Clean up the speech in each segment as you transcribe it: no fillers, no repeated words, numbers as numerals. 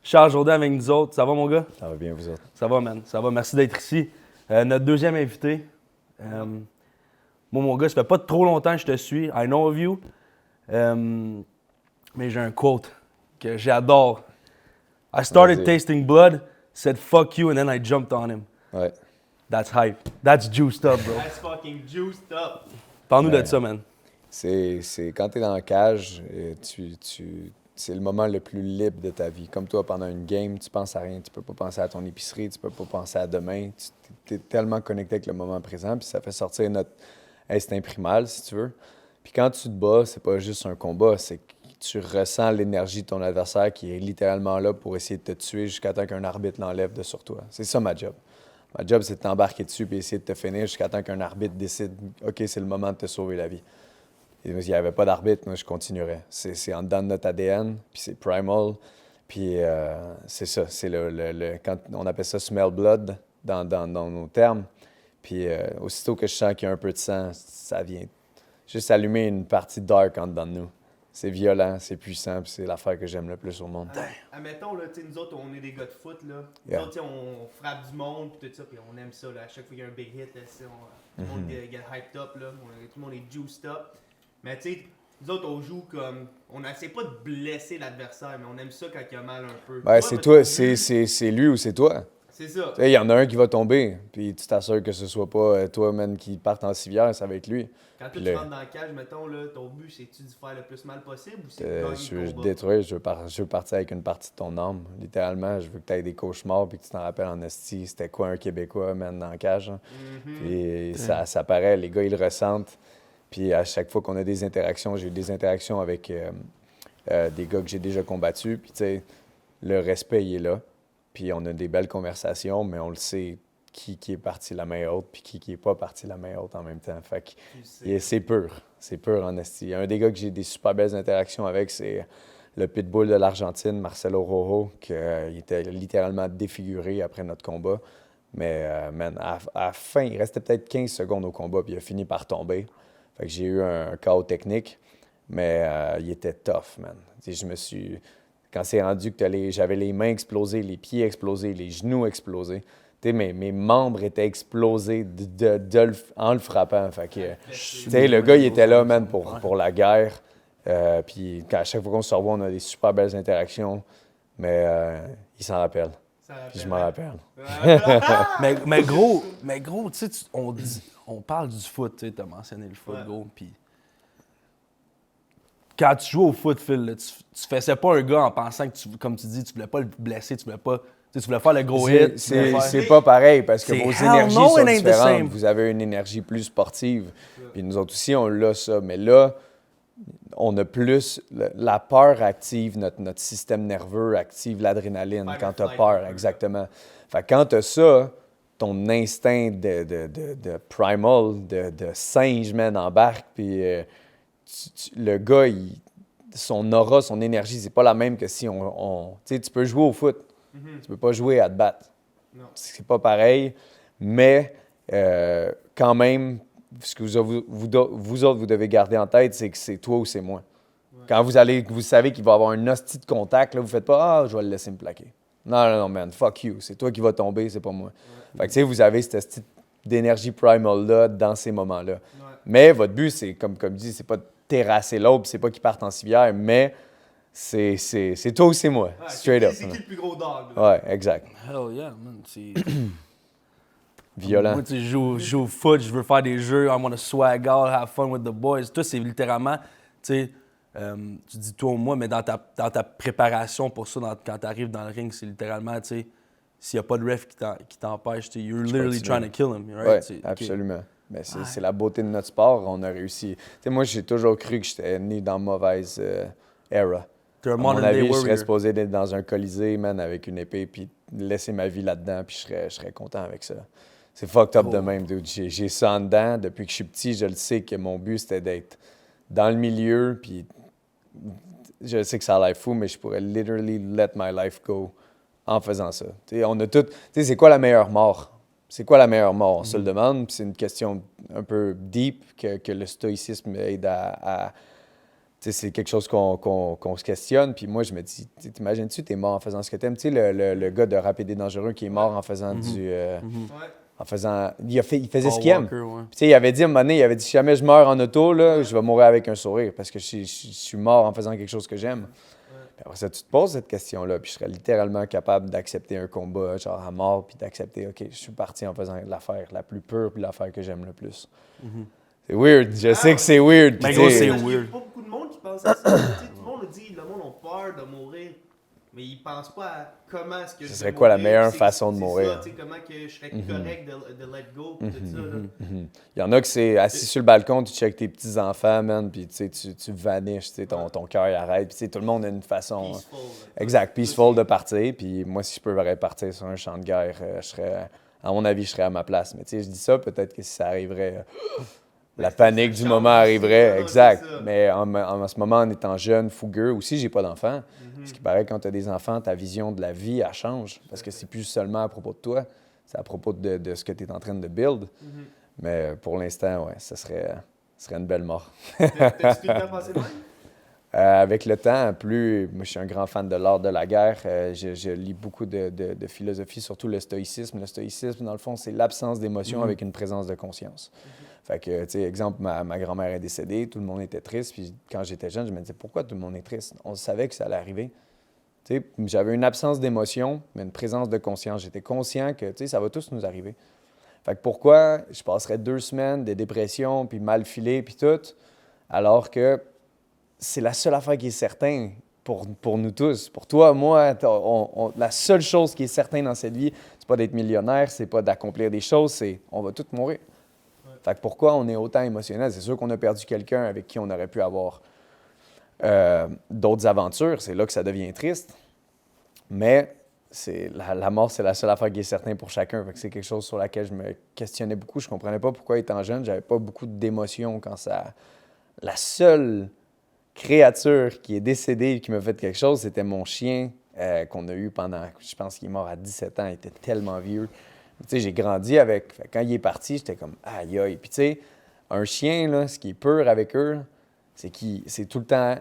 Charles Jourdain avec nous autres. Ça va, mon gars? Ça va bien, vous autres? Ça va, man. Ça va. Merci d'être ici. Notre deuxième invité. Moi, mon gars, ça fait pas trop longtemps que je te suis. I know of you. Mais j'ai un quote que j'adore. I started Vas-y. tasting blood, said fuck you, and then I jumped on him. Ouais. That's hype. That's juiced up, bro. That's fucking juiced up. Parle-nous Ouais. de ça, man. C'est quand tu es dans la cage, c'est le moment le plus libre de ta vie. Comme toi, pendant une game, tu penses à rien. Tu peux pas penser à ton épicerie, tu peux pas penser à demain. Tu es tellement connecté avec le moment présent, puis ça fait sortir notre instinct primal, si tu veux. Puis quand tu te bats, c'est pas juste un combat, c'est que tu ressens l'énergie de ton adversaire qui est littéralement là pour essayer de te tuer jusqu'à temps qu'un arbitre l'enlève de sur toi. C'est ça ma job. Ma job, c'est de t'embarquer dessus et essayer de te finir jusqu'à temps qu'un arbitre décide « OK, c'est le moment de te sauver la vie ». Et s'il n'y avait pas d'arbitre, moi, je continuerais. C'est en dedans de notre ADN, puis c'est primal. Puis c'est ça, c'est quand on appelle ça « smell blood » dans nos termes. Puis aussitôt que je sens qu'il y a un peu de sang, ça vient juste allumer une partie dark en dedans de nous. C'est violent, c'est puissant, puis c'est l'affaire que j'aime le plus au monde. Admettons, là, tu sais, nous autres, on est des gars de foot, là. Nous Yeah. autres, tu sais, on frappe du monde, puis tout ça, puis on aime ça, là. À chaque fois qu'il y a un big hit, là, tout le monde get hyped up, là. Tout le monde est juiced up. Mais tu sais, nous autres, on joue comme... On n'essaie pas de blesser l'adversaire, mais on aime ça quand il y a mal un peu. Ben, c'est toi, c'est lui ou c'est toi. C'est ça. Tu sais, il y en a un qui va tomber, puis tu t'assures que ce soit pas toi, man, qui parte en civière, ça va être lui. Quand Puis tu là, rentres dans la cage, mettons, là, ton but, c'est-tu de faire le plus mal possible ou c'est de je gagner veux le combat? détruire, je veux partir avec une partie de ton âme. Littéralement, je veux que tu aies des cauchemars puis que tu t'en rappelles en esti. C'était quoi un Québécois, man, dans la cage? Hein? Puis ça paraît, les gars, ils le ressentent. Puis à chaque fois qu'on a des interactions, j'ai eu des interactions avec des gars que j'ai déjà combattus. Puis tu sais, le respect, il est là. Puis on a des belles conversations, mais on le sait qui est parti la main haute puis qui est pas parti la main haute en même temps. Fait que c'est pur. C'est pur en esti. Un des gars que j'ai des super belles interactions avec, c'est le pitbull de l'Argentine, Marcelo Rojo, qui était littéralement défiguré après notre combat. Mais, man, à la fin, il restait peut-être 15 secondes au combat, puis il a fini par tomber. Fait que j'ai eu un chaos technique, mais il était tough, man. Tu sais, je me suis... Quand c'est rendu que j'avais les mains explosées, les pieds explosés, les genoux explosés, tu sais, mes membres étaient explosés en le frappant. Fait que, tu sais, le gars, il était là, man, pour la guerre. Puis à chaque fois qu'on se revoit, on a des super belles interactions, mais il s'en rappelle. Puis je m'en rappelle. mais gros, tu sais, on parle du foot, tu sais, t'as mentionné le foot, gros, puis quand tu joues au foot, Phil, là, tu faisais pas un gars en pensant que, comme tu dis, tu voulais pas le blesser, tu voulais pas, tu voulais faire le gros hit. C'est pas pareil parce que C'est vos hell énergies no, sont it ain't the différentes. same. Vous avez une énergie plus sportive. Puis nous autres aussi, on l'a ça. Mais là, on a plus... La peur active notre système nerveux, active l'adrénaline Fight quand or tu as flight, peur. un peu. Exactement. Fait que quand tu as ça, ton instinct de primal, de singe, man, embarque. Puis le gars, son aura, son énergie, c'est pas la même que si tu sais, tu peux jouer au foot. Tu peux pas jouer à te battre. Non. C'est pas pareil, mais quand même, ce que vous autres, vous devez garder en tête, c'est que c'est toi ou c'est moi. Ouais. Quand vous savez qu'il va y avoir un hostie de contact, là, vous faites pas « Ah, je vais le laisser me plaquer ». Non, man, fuck you. C'est toi qui vas tomber, c'est pas moi. Ouais. Fait que, tu sais, vous avez cette hostie d'énergie primal-là dans ces moments-là. Ouais. Mais votre but, c'est, comme dit, c'est pas de terrasser l'autre, c'est pas qu'il parte en civière, mais c'est toi ou c'est moi. Ouais, Straight up. C'est qui le plus gros dog, là? Ouais, exact. Hell yeah, man, c'est... Violent. Moi, tu sais, je joue au foot, je veux faire des jeux, I want to swag out, have fun with the boys. Toi, c'est littéralement, tu sais, tu dis toi ou moi, mais dans ta préparation pour ça, quand tu arrives dans le ring, c'est littéralement, tu sais, s'il n'y a pas de ref qui t'empêche, tu sais, you're literally trying to kill him, right? Oui, absolument. Mais c'est la beauté de notre sport, on a réussi. Tu sais, moi, j'ai toujours cru que j'étais né dans mauvaise era. T'es un À mon modern day avis, je warrior. serais supposé être dans un colisée, man, avec une épée, puis laisser ma vie là-dedans, puis je serais content avec ça. C'est fucked up de même, dude. J'ai ça en dedans. Depuis que je suis petit, je le sais que mon but, c'était d'être dans le milieu, puis je sais que ça a l'air fou, mais je pourrais literally let my life go en faisant ça. Tu sais, on a tout... Tu sais, c'est quoi la meilleure mort? C'est quoi la meilleure mort? On se le demande, puis c'est une question un peu deep que le stoïcisme aide à tu sais, c'est quelque chose qu'on se questionne. Puis moi, je me dis, t'imagines-tu, t'es mort en faisant ce que t'aimes? Tu sais, le gars de Rapide et Dangereux qui est mort en faisant Ouais. en faisant... Il faisait ce Paul qu'il aime. Walker, ouais. Puis, tu sais, il avait dit à un moment donné, il avait dit, si jamais je meurs en auto, là, je vais mourir avec un sourire parce que je suis mort en faisant quelque chose que j'aime. Puis après ça, tu te poses cette question-là, puis je serais littéralement capable d'accepter un combat, genre à mort, puis d'accepter, OK, je suis parti en faisant l'affaire la plus pure, puis l'affaire que j'aime le plus. C'est weird, je sais que c'est weird. Mais puis gros, tu sais, c'est Parce qu'il y a weird. pas beaucoup de monde qui pense à ça. Tu sais, tout le monde dit, le monde a peur de mourir. Mais ils pensent pas à comment est-ce que je Ce vais serait quoi la mourir, meilleure c'est- façon de c'est mourir. ça, tu sais, comment que je serais correct de let go, pis tout ça. Là. Il y en a que c'est assis sur le balcon, tu checkes tes petits-enfants, man, puis tu sais, tu vanishes, tu sais, ton cœur il arrête, puis tu sais, tout le monde a une façon... Peaceful. Là. Exact, Toi, peaceful c'est- de partir, puis moi, si je peux partir sur un champ de guerre, je serais... À mon avis, je serais à ma place. Mais tu sais, je dis ça, peut-être que si ça arriverait... La panique du moment arriverait, exact. Mais en ce moment, en étant jeune, fougueux, aussi, j'ai pas d'enfants. Ce qui paraît, quand tu as des enfants, ta vision de la vie, elle change. Parce que c'est plus seulement à propos de toi, c'est à propos de ce que tu es en train de build. Mais pour l'instant, ouais, ce serait une belle mort. T'as-tu tout le temps pensé de même? Avec le temps, moi, je suis un grand fan de l'art de la guerre. Je lis beaucoup de philosophie, surtout le stoïcisme. Le stoïcisme, dans le fond, c'est l'absence d'émotion avec une présence de conscience. Fait que, tu sais, exemple, ma grand-mère est décédée, tout le monde était triste. Puis quand j'étais jeune, je me disais, pourquoi tout le monde est triste? On savait que ça allait arriver. Tu sais, j'avais une absence d'émotion, mais une présence de conscience. J'étais conscient que, tu sais, ça va tous nous arriver. Fait que pourquoi je passerais 2 semaines de dépression, puis mal filé, puis tout, alors que c'est la seule affaire qui est certaine pour nous tous. Pour toi, moi, la seule chose qui est certaine dans cette vie, c'est pas d'être millionnaire, c'est pas d'accomplir des choses, c'est on va tous mourir. Fait que pourquoi on est autant émotionnel? C'est sûr qu'on a perdu quelqu'un avec qui on aurait pu avoir d'autres aventures. C'est là que ça devient triste. Mais la mort, c'est la seule affaire qui est certaine pour chacun. Fait que c'est quelque chose sur laquelle je me questionnais beaucoup. Je comprenais pas pourquoi, étant jeune, j'avais pas beaucoup d'émotions quand ça... La seule créature qui est décédée et qui m'a fait quelque chose, c'était mon chien qu'on a eu pendant... Je pense qu'il est mort à 17 ans. Il était tellement vieux. Tu sais, j'ai grandi avec. Fait, quand il est parti, j'étais comme aïe aïe. Puis tu sais, un chien, là, ce qui est pur avec eux, c'est qu'il c'est tout le temps.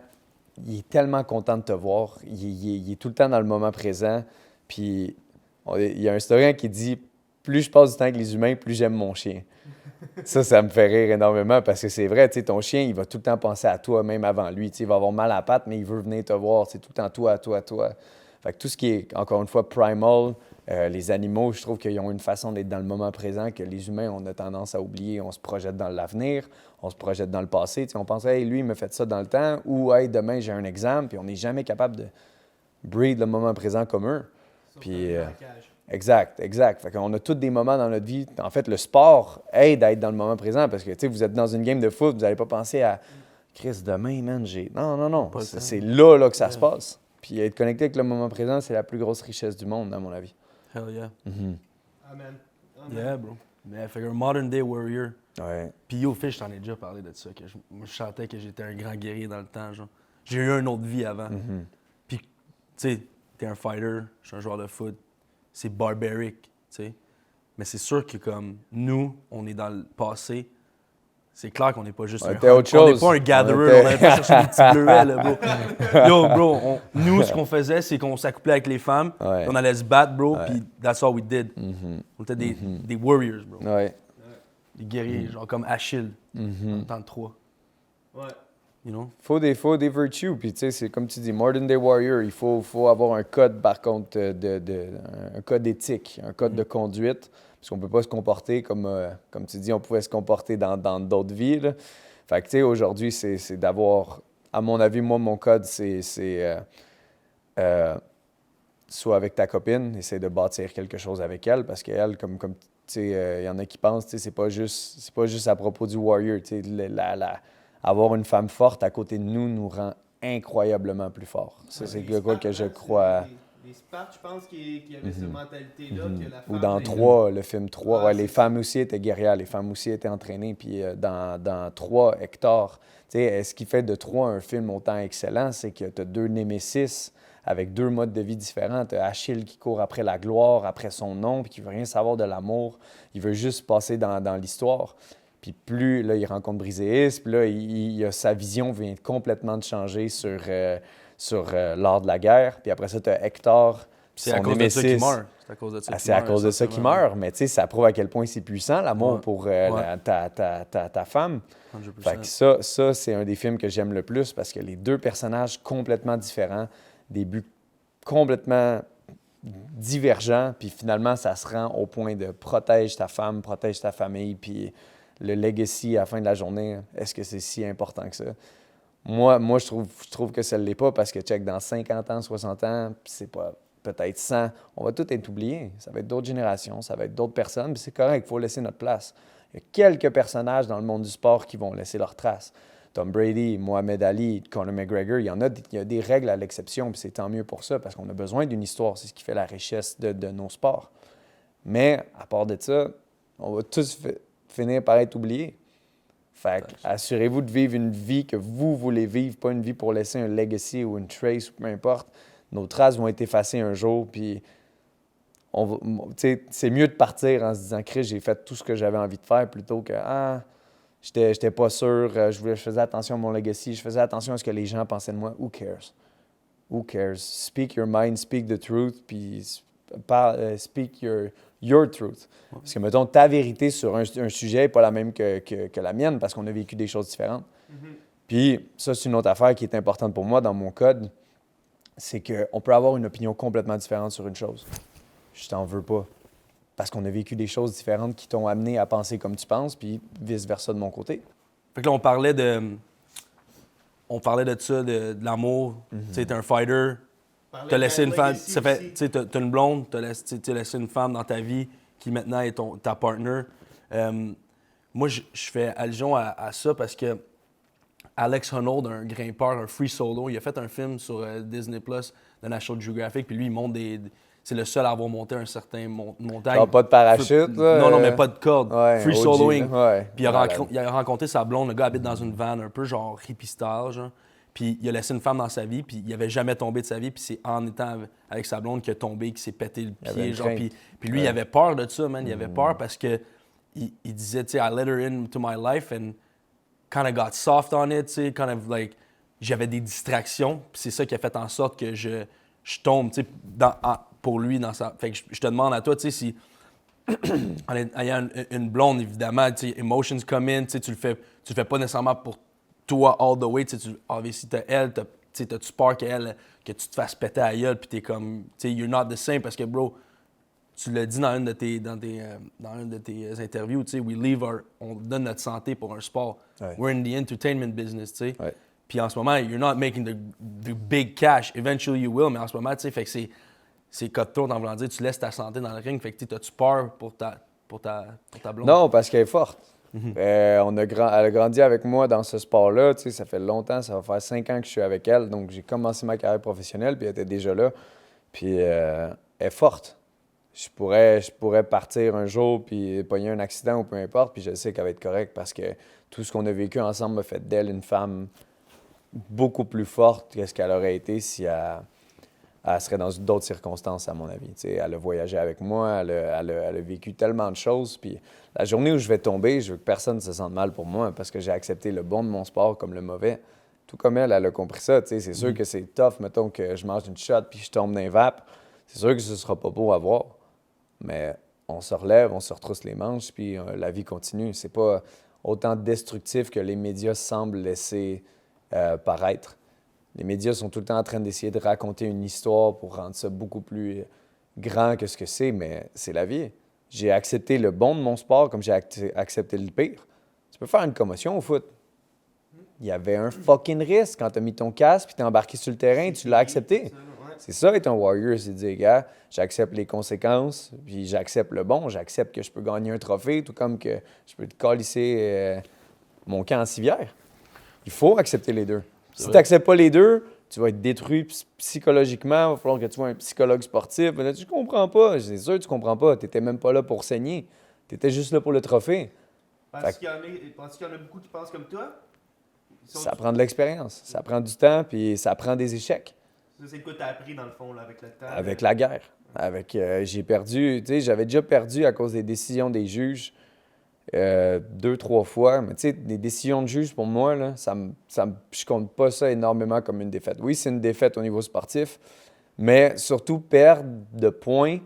Il est tellement content de te voir. Il est tout le temps dans le moment présent. Puis il y a un historien qui dit plus je passe du temps avec les humains, plus j'aime mon chien. Ça me fait rire énormément parce que c'est vrai, tu sais, ton chien, il va tout le temps penser à toi, même avant lui. Tu sais, il va avoir mal à la patte, mais il veut venir te voir. C'est tout le temps toi, toi, toi. Fait que tout ce qui est, encore une fois, primal, les animaux, je trouve qu'ils ont une façon d'être dans le moment présent que les humains, on a tendance à oublier. On se projette dans l'avenir, on se projette dans le passé. Tu sais, on pense, hey, lui, il m'a fait ça dans le temps, ou hey, demain, j'ai un examen, puis on n'est jamais capable de breathe le moment présent comme eux. Puis, exact. Fait qu'on a tous des moments dans notre vie. En fait, le sport aide à être dans le moment présent parce que, tu sais, vous êtes dans une game de foot, vous n'allez pas penser à Chris, demain, man, j'ai. Non. C'est là que ça se passe. Puis être connecté avec le moment présent, c'est la plus grosse richesse du monde, à mon avis. Hell yeah. Amen. Yeah, bro. Mais fait un modern day warrior. Ouais. Puis yo, Fish, je t'en ai déjà parlé de ça. Moi, je sentais que j'étais un grand guerrier dans le temps, genre. J'ai eu une autre vie avant. Puis, tu sais, t'es un fighter, je suis un joueur de foot. C'est barbaric, tu sais. Mais c'est sûr que comme nous, on est dans le passé, c'est clair qu'on n'est pas juste On était autre on n'est chose. pas un gatherer, on n'allait pas chercher des petits bleuets, là, bro. Yo, bro, nous, ce qu'on faisait, c'est qu'on s'accouplait avec les femmes, Ouais. on allait se battre, bro, Ouais. puis that's all we did. On était des warriors, bro. Ouais. Des guerriers, genre comme Achille, dans le temps de 3. Ouais. You know? Faut des virtues, puis tu sais, c'est comme tu dis, Modern Day Warrior, il faut avoir un code, par contre, un code éthique, un code de conduite, parce qu'on peut pas se comporter comme tu dis, on pouvait se comporter dans d'autres vies, là. Fait que, tu sais, aujourd'hui, c'est d'avoir, à mon avis, moi, mon code, c'est soit avec ta copine, essayer de bâtir quelque chose avec elle, parce qu'elle, comme tu sais, il y en a qui pensent, tu sais, c'est pas juste à propos du warrior, tu sais, avoir une femme forte à côté de nous rend incroyablement plus fort. Ça, c'est Les quoi que je Spartans, crois. Les Spartes, je pense qu'il y avait cette mentalité-là que la femme... Ou dans 3, le film 3, ouais, les femmes aussi étaient guerrières, les femmes aussi étaient entraînées. Puis dans 3, Hector, tu sais, ce qui fait de 3 un film autant excellent, c'est que tu as 2 Némésis avec 2 modes de vie différents. Tu as Achille qui court après la gloire, après son nom, puis qui veut rien savoir de l'amour. Il veut juste passer dans l'histoire. Puis plus, là, il rencontre Brisé-Is, puis là, sa vision vient complètement de changer sur l'art de la guerre. Puis après ça, tu as Hector, C'est à cause de ça qu'il meurt. C'est à cause de ça qu'il c'est à meurt, cause de ça qu'il essentiellement. meurt. Mais tu sais, ça prouve à quel point c'est puissant, l'amour Ouais. pour Ouais. ta femme. 100%. Fait que ça, c'est un des films que j'aime le plus parce que les deux personnages complètement différents, des buts complètement divergents, puis finalement, ça se rend au point de protège ta femme, protège ta famille, puis le legacy à la fin de la journée, est-ce que c'est si important que ça? Moi je trouve que ça ne l'est pas parce que, check, dans 50 ans, 60 ans, puis c'est pas peut-être 100, on va tout être oublié. Ça va être d'autres générations, ça va être d'autres personnes, puis c'est correct, il faut laisser notre place. Il y a quelques personnages dans le monde du sport qui vont laisser leur trace. Tom Brady, Mohamed Ali, Conor McGregor, il y a des règles à l'exception, puis c'est tant mieux pour ça, parce qu'on a besoin d'une histoire. C'est ce qui fait la richesse de nos sports. Mais, à part de ça, on va tous finir par être oubliés. Fait que, assurez-vous de vivre une vie que vous voulez vivre, pas une vie pour laisser un legacy ou une trace, ou peu importe. Nos traces vont être effacées un jour, puis c'est mieux de partir en se disant « Chris, j'ai fait tout ce que j'avais envie de faire » plutôt que « Ah, j'étais pas sûr, je faisais attention à mon legacy, je faisais attention à ce que les gens pensaient de moi. » Who cares? Who cares? Speak your mind, speak the truth, puis speak your truth. Parce que, mettons, ta vérité sur un sujet n'est pas la même que la mienne parce qu'on a vécu des choses différentes. Puis ça, c'est une autre affaire qui est importante pour moi dans mon code, c'est qu'on peut avoir une opinion complètement différente sur une chose. Je t'en veux pas. Parce qu'on a vécu des choses différentes qui t'ont amené à penser comme tu penses, puis vice-versa de mon côté. Fait que là, on parlait de ça, de l'amour. Tu sais, t'es un fighter. T'as laissé une femme. Ça fait, tu sais, t'as une blonde, t'as laissé une femme dans ta vie qui maintenant est ta partner. Moi, je fais allusion à ça parce que Alex Honnold, un grimpeur, un free solo, il a fait un film sur Disney Plus de National Geographic, puis lui, il monte c'est le seul à avoir monté un certain montagne. Genre pas de parachute, là? Non, mais pas de corde. Ouais, Free OG, soloing. ouais. Puis il a rencontré sa blonde. Le gars habite dans une van un peu genre hippie style, genre. Puis il a laissé une femme dans sa vie, puis il avait jamais tombé de sa vie, puis c'est en étant avec sa blonde qu'il a tombé, qu'il s'est pété le Il avait pied, une genre. crainte. Puis lui, il avait peur de ça, man. Il avait peur parce que il disait, tu sais, I let her into my life and kind of got soft on it, tu sais, kind of like, j'avais des distractions, puis c'est ça qui a fait en sorte que je tombe, tu sais, pour lui dans sa... Fait que je te demande à toi, tu sais, si en ayant une blonde, évidemment, tu sais, emotions come in, tu sais, tu le fais pas nécessairement pour toi all the way, tu sais, si t'as elle, tu sais, t'as-tu peur que tu te fasses péter à la gueule, puis t'es comme, tu sais, you're not the same, parce que, bro, tu l'as dit dans une de tes interviews, tu sais, on donne notre santé pour un sport. Ouais. We're in the entertainment business, tu sais. Ouais. Puis en ce moment, you're not making the big cash. Eventually you will, mais en ce moment, tu sais, fait que c'est cutthroat en voulant dire, tu laisses ta santé dans le ring. Fait que, t'as-tu peur pour ta blonde? Non, parce qu'elle est forte. Elle a grandi avec moi dans ce sport-là. Tu sais, ça fait longtemps, ça va faire 5 ans que je suis avec elle. Donc, j'ai commencé ma carrière professionnelle, puis elle était déjà là. Puis, elle est forte. Je pourrais partir un jour, puis pogner un accident ou peu importe, puis je sais qu'elle va être correcte parce que tout ce qu'on a vécu ensemble m'a fait d'elle une femme beaucoup plus forte que ce qu'elle aurait été si elle serait dans d'autres circonstances, à mon avis. Tu sais, elle a voyagé avec moi, elle a vécu tellement de choses. Puis la journée où je vais tomber, je veux que personne ne se sente mal pour moi parce que j'ai accepté le bon de mon sport comme le mauvais. Tout comme elle a compris ça. Tu sais, c'est sûr que c'est tough, mettons que je mange une shot puis je tombe dans les vapes. C'est sûr que ce sera pas beau à voir. Mais on se relève, on se retrousse les manches, puis la vie continue. C'est pas autant destructif que les médias semblent laisser paraître. Les médias sont tout le temps en train d'essayer de raconter une histoire pour rendre ça beaucoup plus grand que ce que c'est, mais c'est la vie. J'ai accepté le bon de mon sport comme j'ai accepté le pire. Tu peux faire une commotion au foot. Il y avait un fucking risque quand tu as mis ton casque puis tu es embarqué sur le terrain, tu l'as accepté. C'est ça être un warrior, c'est dire, gars, j'accepte les conséquences, puis j'accepte le bon, j'accepte que je peux gagner un trophée, tout comme que je peux te calisser mon camp en civière. Il faut accepter les deux. Si tu n'acceptes pas les deux, tu vas être détruit psychologiquement, il va falloir que tu sois un psychologue sportif. Mais là, tu comprends pas, c'est sûr que tu comprends pas, tu n'étais même pas là pour saigner, tu étais juste là pour le trophée. Penses-tu qu'il y en a beaucoup qui pensent comme toi? Ça prend de l'expérience, ça prend du temps, puis ça prend des échecs. Ça, c'est quoi t'as appris dans le fond là, avec le temps? Avec la guerre. J'ai perdu, tu sais, j'avais déjà perdu à cause des décisions des juges. 2-3 fois. Mais tu sais, des décisions de juge, pour moi, là, je compte pas ça énormément comme une défaite. Oui, c'est une défaite au niveau sportif, mais surtout perdre de points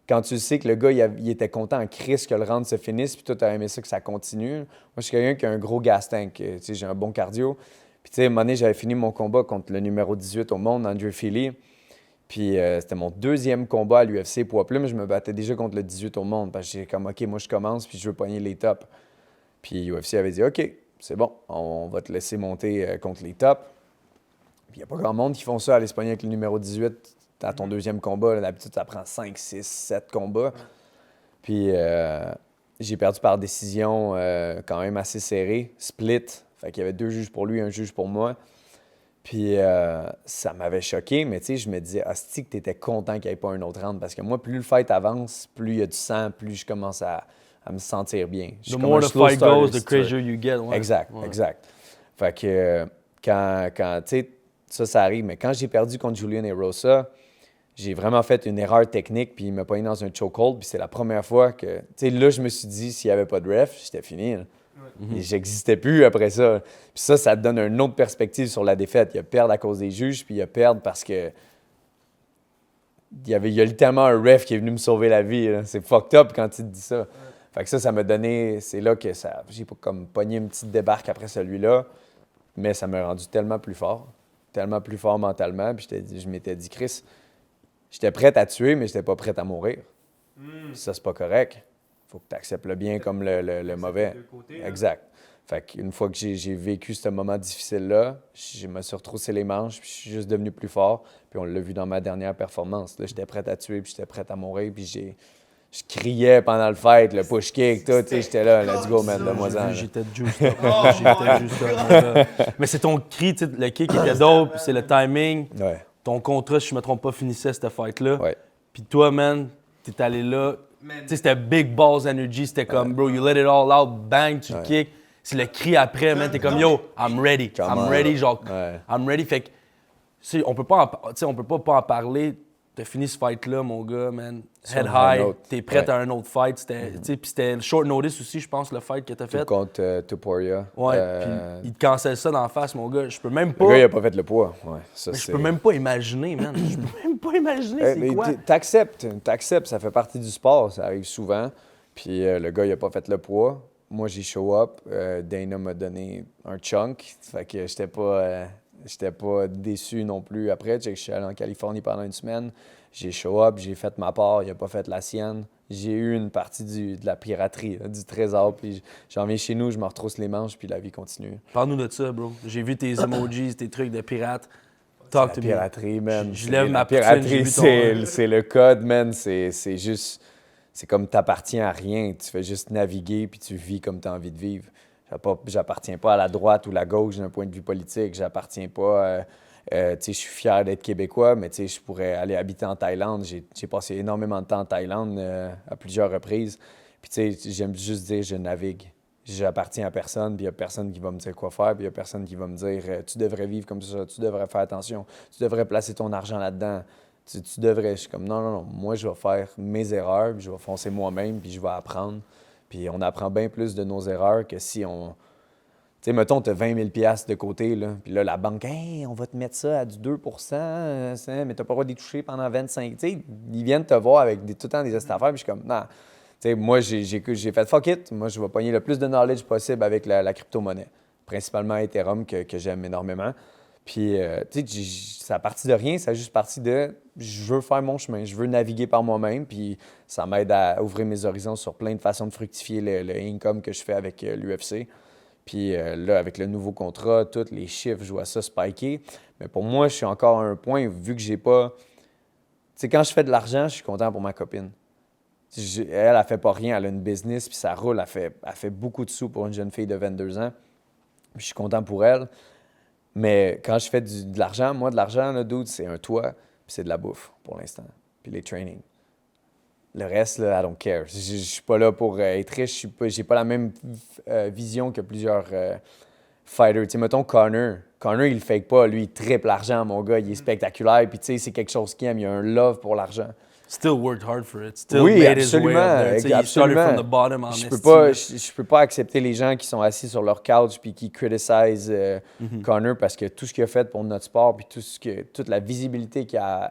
quand tu sais que le gars, il était content en crise que le round se finisse, puis toi, tu as aimé ça que ça continue. Moi, je suis quelqu'un qui a un gros gas tank. Tu sais, j'ai un bon cardio. Puis, tu sais, à un moment donné, j'avais fini mon combat contre le numéro 18 au monde, Andrew Feely. Puis, c'était mon deuxième combat à l'UFC poids plume. Je me battais déjà contre le 18 au monde. Parce que j'ai comme, OK, moi, je commence, puis je veux pogner les tops. Puis, l'UFC avait dit, OK, c'est bon, on va te laisser monter contre les tops. Puis, il n'y a pas grand monde qui font ça, aller se pogner avec le numéro 18 à ton deuxième combat. D'habitude, ça prend 5, 6, 7 combats. Puis, j'ai perdu par décision quand même assez serrée, split. Fait qu'il y avait 2 juges pour lui, 1 juge pour moi. Puis ça m'avait choqué, mais tu sais, je me disais, hostie que t'étais content qu'il n'y ait pas un autre round. Parce que moi, plus le fight avance, plus il y a du sang, plus je commence à me sentir bien. The more the fight goes, the crazier you get. Ouais. Exact, exact. Fait que quand tu sais, ça arrive. Mais quand j'ai perdu contre Julian Erosa, j'ai vraiment fait une erreur technique, puis il m'a pogné dans un chokehold. Puis c'est la première fois que, tu sais, là, je me suis dit, s'il n'y avait pas de ref, j'étais fini. Là. Et j'existais plus après ça. Puis ça te donne une autre perspective sur la défaite. Il y a perdre à cause des juges, puis il y a perdre parce que il y a littéralement un ref qui est venu me sauver la vie. Là. C'est fucked up quand tu te dis ça. Fait que ça m'a donné... C'est là que j'ai comme pogné une petite débarque après celui-là, mais ça m'a rendu tellement plus fort mentalement. Puis je m'étais dit, Chris, j'étais prêt à tuer, mais j'étais pas prêt à mourir. Puis ça, c'est pas correct. Faut que tu acceptes le bien comme le mauvais. Côtés, exact. Fait qu'une fois que j'ai vécu ce moment difficile-là, je me suis retroussé les manches, puis je suis juste devenu plus fort. Puis on l'a vu dans ma dernière performance. Là, j'étais prêt à tuer, puis j'étais prêt à mourir, puis je criais pendant le fight, le push kick, tout. J'étais là, let's go, man, donne-moi-en. J'étais juste là. Mais c'est ton cri, le kick était dope, c'est le timing. Ouais. Ton contrat, si je me trompe pas, finissait cette fight-là. Ouais. Puis toi, man, t'es allé là. Tu sais, c'était big balls energy. C'était comme, bro, you let it all out, bang, tu le kick. C'est le cri après, man. T'es comme, yo, I'm ready. I'm ready, genre, I'm ready. Fait que, on peut pas en parler. T'as fini ce fight-là, mon gars, man. Head high. T'es prêt à un autre fight. Puis c'était short notice aussi, je pense, le fight que t'as fait. Contre Topuria. Ouais, puis il te cancelle ça d'en face, mon gars. Je peux même pas... Le gars, il a pas fait le poids. Ouais, ça, je peux même pas imaginer, man. Je peux même pas imaginer c'est quoi. T'acceptes, ça fait partie du sport, ça arrive souvent. Puis le gars, il a pas fait le poids. Moi, j'ai show up. Dana m'a donné un chunk. Fait que j'étais pas déçu non plus. Après, je suis allé en Californie pendant une semaine. J'ai show up, j'ai fait ma part, il n'a pas fait la sienne. J'ai eu une partie de la piraterie, là, du trésor. Puis j'en viens chez nous, je me retrousse les manches, puis la vie continue. Parle-nous de ça, bro. J'ai vu tes emojis, tes trucs de pirate. Talk to me. La piraterie, man. Je lève ma piraterie, c'est le code, man. C'est juste... C'est comme t'appartiens à rien. Tu fais juste naviguer, puis tu vis comme tu as envie de vivre. J'appartiens pas à la droite ou la gauche d'un point de vue politique. J'appartiens pas... je suis fier d'être québécois, mais je pourrais aller habiter en Thaïlande. J'ai passé énormément de temps en Thaïlande à plusieurs reprises. Puis j'aime juste dire je navigue. J'appartiens à personne, puis il n'y a personne qui va me dire quoi faire, puis il n'y a personne qui va me dire tu devrais vivre comme ça, tu devrais faire attention, tu devrais placer ton argent là-dedans. Tu devrais. Je suis comme non. Moi, je vais faire mes erreurs, puis je vais foncer moi-même, puis je vais apprendre. Puis on apprend bien plus de nos erreurs que si on... Tu sais, mettons, tu as 20 000 $ de côté, là, puis là, la banque, hey, on va te mettre ça à du 2 mais tu n'as pas le droit d'y toucher pendant 25. Tu sais, ils viennent te voir avec tout le temps des affaires, puis je suis comme, non. Tu sais, moi, j'ai fait fuck it. Moi, je vais pogner le plus de knowledge possible avec la crypto-monnaie, principalement Ethereum, que j'aime énormément. Puis, tu sais, ça a parti de rien, ça a juste parti de je veux faire mon chemin, je veux naviguer par moi-même, puis ça m'aide à ouvrir mes horizons sur plein de façons de fructifier le income que je fais avec l'UFC. Puis là, avec le nouveau contrat, tous les chiffres, je vois ça spiker. Mais pour moi, je suis encore à un point, vu que j'ai pas... Tu sais, quand je fais de l'argent, je suis content pour ma copine. Elle fait pas rien, elle a une business, puis ça roule, elle fait beaucoup de sous pour une jeune fille de 22 ans. Puis je suis content pour elle. Mais quand je fais de l'argent, moi, de l'argent, là, dude, c'est un toit, puis c'est de la bouffe pour l'instant, puis les trainings. Le reste, là, I don't care. Je suis pas là pour être riche, j'ai pas la même vision que plusieurs fighters. Tu sais, mettons Conor, il le fake pas, lui, il triple l'argent, mon gars, il est spectaculaire, puis tu sais, c'est quelque chose qu'il aime, il a un love pour l'argent. Still worked hard for it. Still Oui, made his way absolument. up there. Tu sais, he started Absolument. from the bottom en Je esti. peux pas accepter les gens qui sont assis sur leur couch puis qui criticise Connor parce que tout ce qu'il a fait pour notre sport puis toute la visibilité qu'il a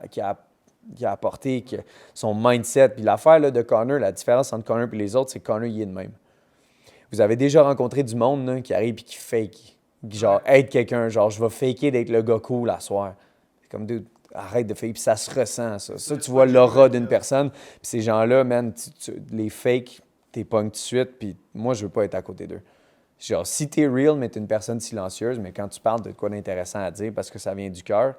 apporté, son mindset. Puis l'affaire là, de Connor, la différence entre Connor et les autres, c'est que Connor, il est de même. Vous avez déjà rencontré du monde là, qui arrive et qui fake. Qui, genre, aide quelqu'un. Genre, je vais faker d'être le gars cool à soir. C'est comme, dude, arrête de faker. Puis ça se ressent, ça. Ça, tu vois l'aura d'une personne. Puis ces gens-là, man, les fakes, t'es pognes tout de suite. Puis moi, je veux pas être à côté d'eux. Genre, si t'es real, mais t'es une personne silencieuse, mais quand tu parles de quoi d'intéressant à dire parce que ça vient du cœur,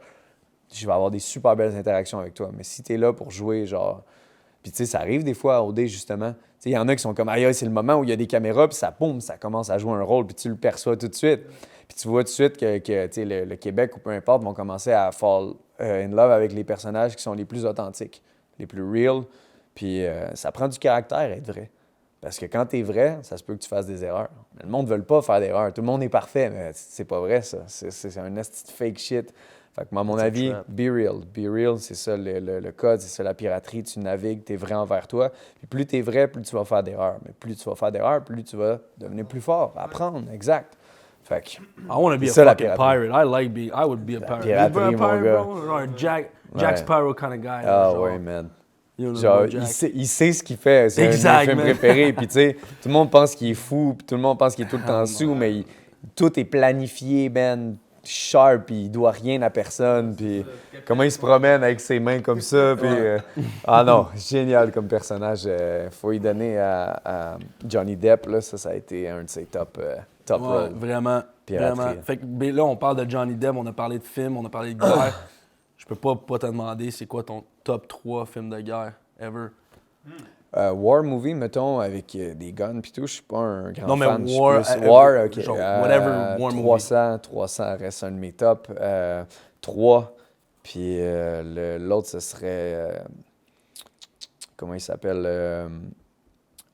je vais avoir des super belles interactions avec toi. Mais si t'es là pour jouer, genre... Puis, tu sais, ça arrive des fois à OD, justement. Tu sais, il y en a qui sont comme, aïe, c'est le moment où il y a des caméras, puis ça, boum, ça commence à jouer un rôle, puis tu le perçois tout de suite. Puis tu vois tout de suite que tu sais, le Québec ou peu importe vont commencer à fall in love avec les personnages qui sont les plus authentiques, les plus real. Puis ça prend du caractère être vrai. Parce que quand t'es vrai, ça se peut que tu fasses des erreurs. Mais le monde ne veut pas faire d'erreurs. Tout le monde est parfait, mais c'est pas vrai, ça. C'est un esti de fake shit. Fait que, à mon avis, be real. Be real, c'est ça le code, c'est ça la piraterie. Tu navigues, t'es vrai envers toi. Puis plus t'es vrai, plus tu vas faire d'erreurs. Mais plus tu vas faire d'erreurs, plus tu vas devenir plus fort, apprendre, exact. Fait que, I want to be a ça, la fucking piraterie. pirate. I would be a pirate. piraterie, You been a mon pirate, gars. bro? Or a Jack Ouais. Sparrow kind of guy. Ah genre. ouais, man. You know, Genre, Jack. il sait ce qu'il fait. C'est un de Exact, mes films man. préférés. Puis tu sais, tout le monde pense qu'il est fou, puis tout le monde pense qu'il est tout le temps sous, mais tout est planifié, man. Sharp, puis il doit rien à personne, puis comment il se promène avec ses mains comme ça, puis ah non, génial comme personnage. Faut y donner à Johnny Depp, là, ça a été un de ses top Ouais, roles. vraiment. Piraterie. Vraiment. Fait que ben là, on parle de Johnny Depp, on a parlé de films, on a parlé de guerre. Je peux pas te demander c'est quoi ton top 3 films de guerre ever. War movie, mettons, avec des guns puis tout, je suis pas un grand Non, mais fan. war, Je suis plus War, OK. genre, whatever war movie. 300 reste un de mes tops. 3, puis l'autre, ce serait... comment il s'appelle?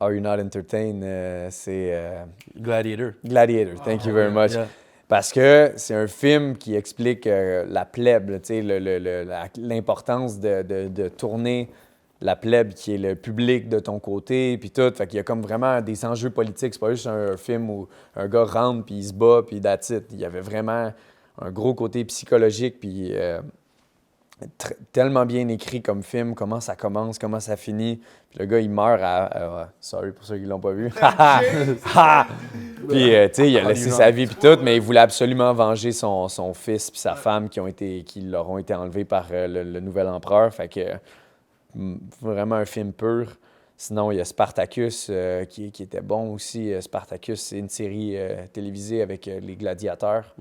Are You Not Entertained? C'est Gladiator. Gladiator, thank you very much. Yeah. Parce que c'est un film qui explique la plèbe, là, tu sais, l'importance de tourner la plèbe qui est le public de ton côté, puis tout. Fait qu'il y a comme vraiment des enjeux politiques. C'est pas juste un film où un gars rentre, puis il se bat, puis that's it. Il y avait vraiment un gros côté psychologique, puis tellement bien écrit comme film, comment ça commence, comment ça finit. Puis le gars, il meurt sorry pour ceux qui l'ont pas vu. Puis, tu sais, il a laissé sa vie puis tout, mais il voulait absolument venger son fils puis sa femme qui leur ont été enlevés par le nouvel empereur. Fait que vraiment un film pur. Sinon, il y a Spartacus qui était bon aussi. Spartacus, c'est une série télévisée avec les gladiateurs,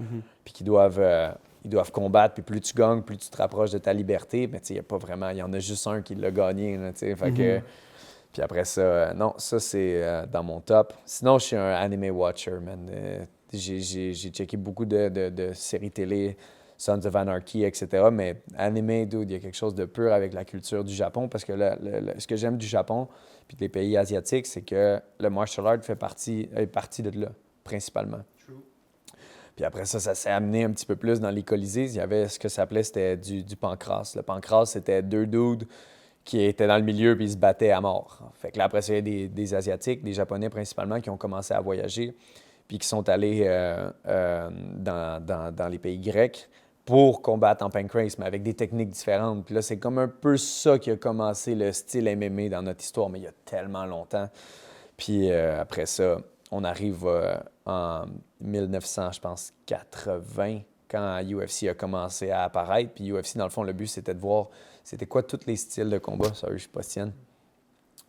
puis ils doivent combattre, puis plus tu gagnes, plus tu te rapproches de ta liberté. Mais tu sais, il y a pas vraiment, il y en a juste un qui l'a gagné, là, tu sais. Fait que, puis après ça, non, ça c'est dans mon top. Sinon, je suis un anime watcher, man. J'ai checké beaucoup de séries télé, Sons of Anarchy, etc. Mais anime, dude, il y a quelque chose de pur avec la culture du Japon, parce que ce que j'aime du Japon, puis des pays asiatiques, c'est que le martial art est partie de là, principalement. Puis après ça s'est amené un petit peu plus dans les colisées. Il y avait ce que ça s'appelait, c'était du pancras. Le pancras, c'était 2 dudes qui étaient dans le milieu puis ils se battaient à mort. Fait que là, après ça, il y a des Asiatiques, des Japonais principalement, qui ont commencé à voyager puis qui sont allés dans les pays grecs pour combattre en pancrase, mais avec des techniques différentes. Puis là, c'est comme un peu ça qui a commencé le style MMA dans notre histoire, mais il y a tellement longtemps. Puis après ça, on arrive en 1900, je pense, 80, quand UFC a commencé à apparaître. Puis UFC, dans le fond, le but, c'était de voir c'était quoi tous les styles de combat. Sorry, je suis pas tienne.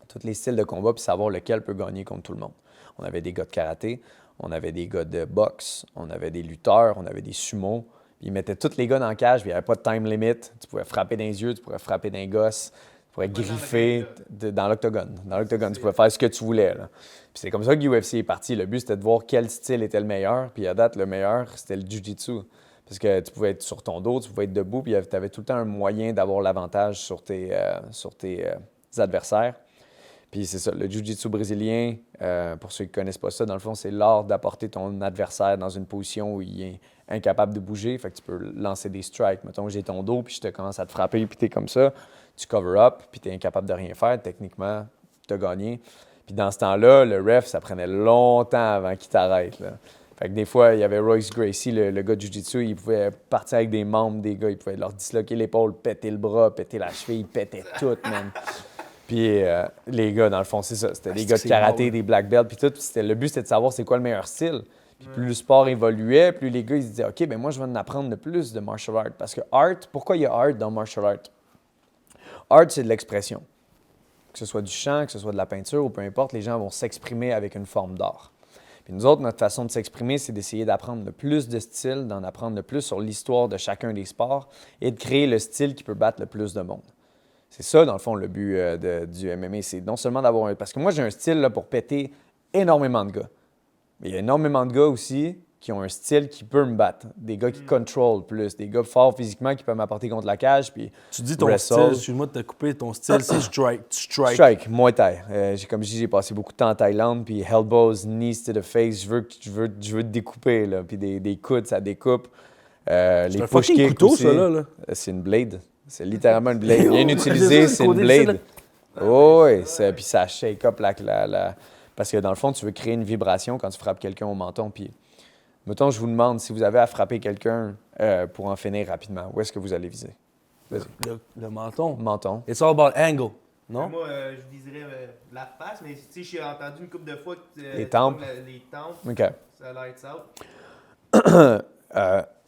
Tous les styles de combat, puis savoir lequel peut gagner contre tout le monde. On avait des gars de karaté, on avait des gars de boxe, on avait des lutteurs, on avait des sumos. Ils mettaient tous les gars dans la cage, puis il n'y avait pas de time limit. Tu pouvais frapper dans les yeux, tu pouvais frapper dans les gosses, tu pouvais griffer dans l'octogone. Dans l'octogone, tu pouvais faire ce que tu voulais, là. Puis c'est comme ça que l'UFC est parti. Le but, c'était de voir quel style était le meilleur. Puis à date, le meilleur, c'était le jiu-jitsu. Parce que tu pouvais être sur ton dos, tu pouvais être debout, puis tu avais tout le temps un moyen d'avoir l'avantage sur tes adversaires. Puis c'est ça, le jiu-jitsu brésilien, pour ceux qui ne connaissent pas ça, dans le fond, c'est l'art d'apporter ton adversaire dans une position où il est incapable de bouger. Fait que tu peux lancer des strikes. Mettons que j'ai ton dos, puis je te commence à te frapper, puis tu es comme ça. Tu cover up, puis tu es incapable de rien faire. Techniquement, tu as gagné. Puis dans ce temps-là, le ref, ça prenait longtemps avant qu'il t'arrête, là. Fait que des fois, il y avait Royce Gracie, le gars de Jiu-Jitsu, il pouvait partir avec des membres des gars, il pouvait leur disloquer l'épaule, péter le bras, péter la cheville, péter tout, man. Puis les gars, dans le fond, c'est ça. C'était des gars de karaté, des black belts, puis tout. Puis le but, c'était de savoir c'est quoi le meilleur style. Puis plus le sport évoluait, plus les gars, ils se disaient, OK, ben moi, je vais en apprendre de plus de martial art. Parce que art, pourquoi il y a art dans martial art? Art, c'est de l'expression. Que ce soit du chant, que ce soit de la peinture ou peu importe, les gens vont s'exprimer avec une forme d'art. Puis nous autres, notre façon de s'exprimer, c'est d'essayer d'apprendre le plus de styles, d'en apprendre le plus sur l'histoire de chacun des sports et de créer le style qui peut battre le plus de monde. C'est ça, dans le fond, le but du MMA. C'est non seulement d'avoir un... Parce que moi, j'ai un style là, pour péter énormément de gars. Mais il y a énormément de gars aussi qui ont un style qui peut me battre. Des gars qui contrôlent plus, des gars forts physiquement qui peuvent m'apporter contre la cage. Puis Tu dis ton wrestle. style, excuse-moi de te couper, ton style, c'est strike. Tu strike. Strike, Muay Thai. Comme je dis, j'ai passé beaucoup de temps en Thaïlande, puis elbows, knees to the face, je veux te découper, là. Puis des coudes, ça découpe. Les C'est un push fucking kicks couteau, aussi. ça, là. C'est une blade. C'est littéralement une blade. Bien utilisé, C'est ça, c'est une le côté blade. ici, Oui, puis ça shake up la... Parce que dans le fond, tu veux créer une vibration quand tu frappes quelqu'un au menton. Puis, mettons, je vous demande, si vous avez à frapper quelqu'un pour en finir rapidement, où est-ce que vous allez viser? Vas-y. Le menton. Menton. It's all about angle, non? Moi, je viserais la face, mais tu sais, j'ai entendu une couple de fois que Les tempes. les tempes, OK. ça lights out.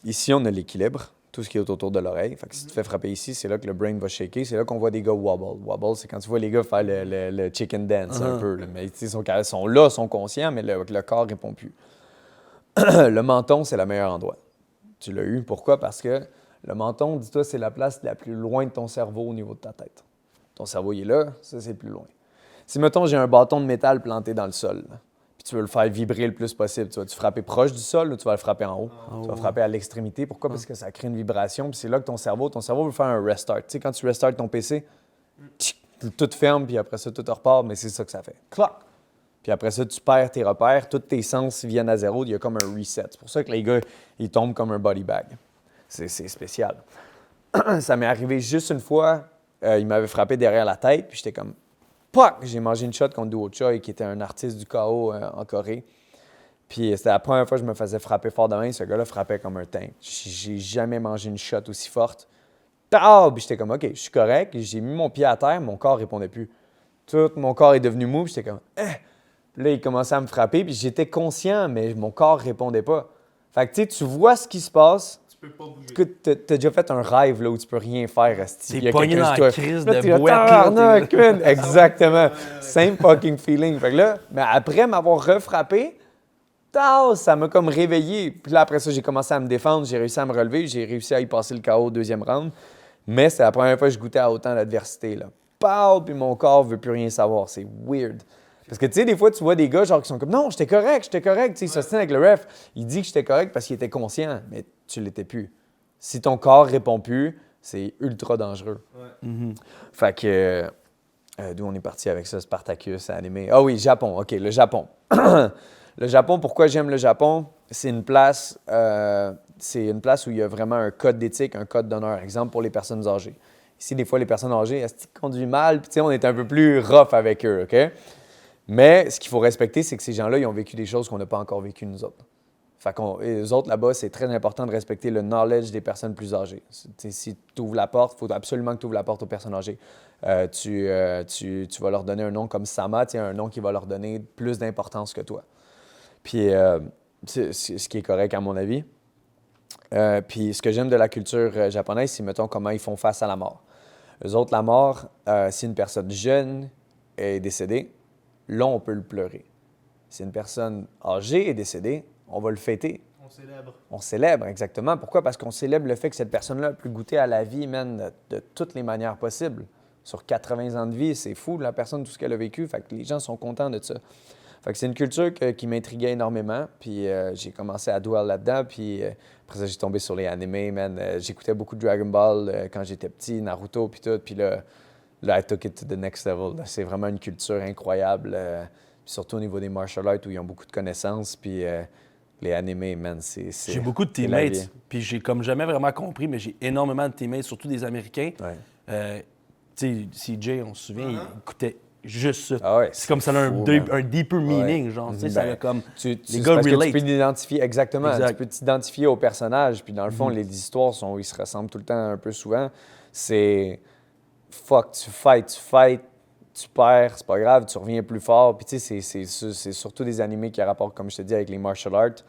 Ici, on a l'équilibre, tout ce qui est autour de l'oreille. Fait que si tu te fais frapper ici, c'est là que le brain va shaker. C'est là qu'on voit des gars wobble. Wobble, c'est quand tu vois les gars faire le chicken dance un peu. Là. Mais ils sont là, sont conscients, mais le corps ne répond plus. Le menton, c'est le meilleur endroit. Tu l'as eu. Pourquoi? Parce que le menton, dis-toi, c'est la place la plus loin de ton cerveau au niveau de ta tête. Ton cerveau, il est là, ça, c'est plus loin. Si, mettons, j'ai un bâton de métal planté dans le sol, là, puis tu veux le faire vibrer le plus possible, tu vas-tu frapper proche du sol ou tu vas le frapper en haut? Tu vas frapper à l'extrémité. Pourquoi? Parce que ça crée une vibration, puis c'est là que ton cerveau veut faire un restart. Tu sais, quand tu restarts ton PC, tout ferme, puis après ça, tout repart, mais c'est ça que ça fait. Clac! Puis après ça, tu perds tes repères, tous tes sens viennent à zéro, il y a comme un reset. C'est pour ça que les gars, ils tombent comme un body bag. C'est spécial. Ça m'est arrivé juste une fois, il m'avait frappé derrière la tête, puis j'étais comme... Pouah! J'ai mangé une shot contre Duo Choi, qui était un artiste du KO en Corée. Puis c'était la première fois que je me faisais frapper fort de main. Ce gars-là frappait comme un tank. J'ai jamais mangé une shot aussi forte. Pow! Puis j'étais comme, OK, je suis correct. J'ai mis mon pied à terre, mon corps ne répondait plus. Tout mon corps est devenu mou, puis j'étais comme, Puis là, il commençait à me frapper, puis j'étais conscient, mais mon corps ne répondait pas. Fait que tu vois ce qui se passe. Tu peux pas bouger. Écoute, t'as déjà fait un rêve là, où tu peux rien faire, asti. T'es pogné dans la crise de t'es là, boîte, là, tabarnak, man. Exactement. Same fucking feeling. Fait que là, mais après m'avoir refrappé, ça m'a comme réveillé. Puis là, après ça, j'ai commencé à me défendre, j'ai réussi à me relever, j'ai réussi à y passer le KO au deuxième round. Mais c'est la première fois que je goûtais à autant d'adversité, là. Pow! Puis mon corps veut plus rien savoir. C'est weird. Parce que, tu sais, des fois, tu vois des gars genre qui sont comme « Non, j'étais correct. » Tu sais, ils s'ostinent avec le ref. Il dit que j'étais correct parce qu'il était conscient, mais tu l'étais plus. Si ton corps répond plus, c'est ultra dangereux. Ouais. Fait que... d'où on est parti avec ça, Spartacus, animé. Ah oui, Japon. OK, le Japon. Le Japon, pourquoi j'aime le Japon? C'est une place où il y a vraiment un code d'éthique, un code d'honneur. Exemple pour les personnes âgées. Ici, des fois, les personnes âgées, elles conduisent mal, puis tu sais, on est un peu plus rough avec eux, OK? Mais ce qu'il faut respecter, c'est que ces gens-là, ils ont vécu des choses qu'on n'a pas encore vécues, nous autres. Fait les autres, là-bas, c'est très important de respecter le knowledge des personnes plus âgées. Si tu ouvres la porte, il faut absolument que tu ouvres la porte aux personnes âgées. Tu vas leur donner un nom comme Sama, un nom qui va leur donner plus d'importance que toi. Puis, c'est ce qui est correct, à mon avis. Puis, ce que j'aime de la culture japonaise, c'est, mettons, comment ils font face à la mort. Eux autres, la mort, si une personne jeune est décédée, là, on peut le pleurer. Si une personne âgée est décédée, on va le fêter. On célèbre. On célèbre, exactement. Pourquoi? Parce qu'on célèbre le fait que cette personne-là a pu goûter à la vie, man, de toutes les manières possibles. Sur 80 ans de vie, c'est fou, la personne, tout ce qu'elle a vécu. Fait que les gens sont contents de ça. Fait que c'est une culture qui m'intriguait énormément. Puis j'ai commencé à dwell là-dedans. Puis après ça, j'ai tombé sur les animés, man. J'écoutais beaucoup de Dragon Ball quand j'étais petit, Naruto, puis tout. Puis là, là, I took it to the next level. Là, c'est vraiment une culture incroyable, surtout au niveau des martial arts où ils ont beaucoup de connaissances. Puis les animés, man, c'est J'ai beaucoup de c'est la vie. teammates, puis j'ai comme jamais vraiment compris, mais j'ai énormément de teammates, surtout des Américains. Ouais. Tu sais, CJ, on se souvient, il écoutait juste ça. Ah ouais, c'est comme ça a fou, un deeper meaning, genre, tu sais, ça a comme... les gars parce que tu relate. peux t'identifier, exactement, Exact. tu peux t'identifier au personnage, puis dans le fond, les histoires ils se ressemblent tout le temps un peu souvent. C'est fuck, tu fight, tu perds, c'est pas grave, tu reviens plus fort. Puis tu sais, c'est surtout des animés qui rapportent, comme je te dis, avec les martial arts.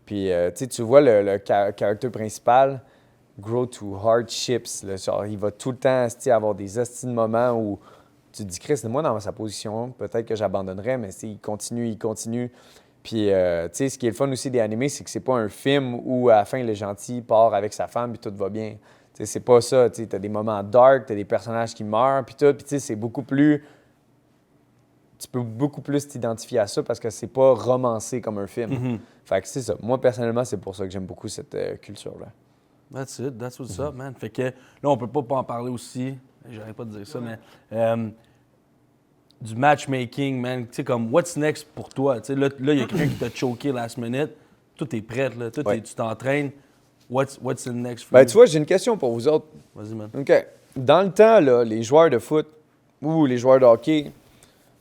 Puis tu vois le caractère principal, grow to hardships. Là, genre, il va tout le temps avoir des hosties de moments où tu te dis, Chris, moi dans sa position, peut-être que j'abandonnerais, mais il continue. Puis, ce qui est le fun aussi des animés, c'est que c'est pas un film où à la fin, le gentil part avec sa femme et tout va bien. T'sais, c'est pas ça. Tu as des moments dark, tu as des personnages qui meurent, puis tout. Puis, c'est beaucoup plus. Tu peux beaucoup plus t'identifier à ça parce que c'est pas romancé comme un film. Fait que c'est ça. Moi, personnellement, c'est pour ça que j'aime beaucoup cette culture-là. That's it, that's what's up, man. Fait que là, on peut pas en parler aussi, j'arrête pas de dire ça, mais du matchmaking, man. Tu sais, comme, what's next pour toi? Tu sais, là, il y a quelqu'un qui t'a choqué last minute. Tout est prêt, là. Tu t'entraînes. What's the next for you? Tu vois, j'ai une question pour vous autres. Vas-y, man. OK. Dans le temps, là, les joueurs de foot ou les joueurs de hockey,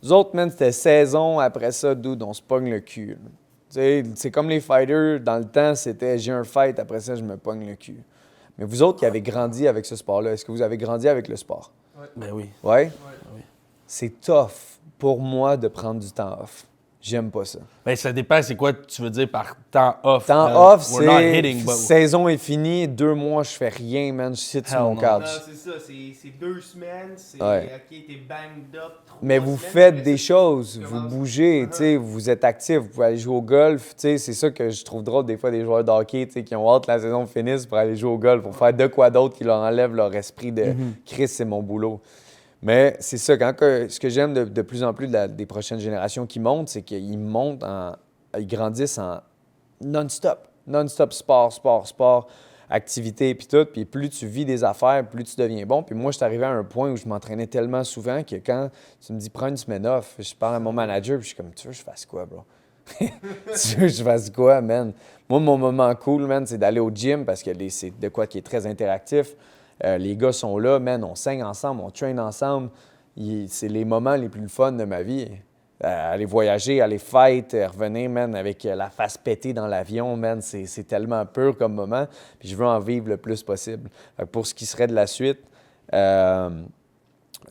nous autres, man, c'était saison, après ça, dude, on se pogne le cul. C'est comme les fighters, dans le temps, c'était j'ai un fight, après ça, je me pogne le cul. Mais vous autres qui avez grandi avec ce sport-là, est-ce que vous avez grandi avec le sport? Ben oui. Ouais? Oui. C'est tough pour moi de prendre du temps off. J'aime pas ça. Ben ça dépend, c'est quoi tu veux dire par temps off? Temps off, we're not c'est hitting, but... saison est finie, 2 mois, je fais rien, man, je sit sur Hell mon no. couch. Non, c'est ça, c'est 2 semaines, c'est Ouais. OK, t'es banged up. 3 Mais vous semaines, faites après des ça, choses, tu vous commences. bougez, tu sais, vous êtes actif, vous pouvez aller jouer au golf, tu sais, c'est ça que je trouve drôle des fois des joueurs de hockey, tu sais, qui ont hâte que la saison finisse pour aller jouer au golf, pour faire de quoi d'autre qui leur enlève leur esprit de Chris, c'est mon boulot. Mais c'est ça, ce que j'aime de plus en plus des prochaines générations qui montent, c'est qu'ils montent ils grandissent en non-stop. Non-stop sport, activité, puis tout. Puis plus tu vis des affaires, plus tu deviens bon. Puis moi, je suis arrivé à un point où je m'entraînais tellement souvent que quand tu me dis prends une semaine off, je parle à mon manager, puis je suis comme, tu veux que je fasse quoi, bro? Tu veux que je fasse quoi, man? Moi, mon moment cool, man, c'est d'aller au gym parce que c'est de quoi qui est très interactif. Les gars sont là, man, on saigne ensemble, on traîne ensemble. C'est les moments les plus fun de ma vie. Aller voyager, aller fight, revenir, man, avec la face pétée dans l'avion, man, c'est tellement pur comme moment. Puis je veux en vivre le plus possible. Fait que pour ce qui serait de la suite, ça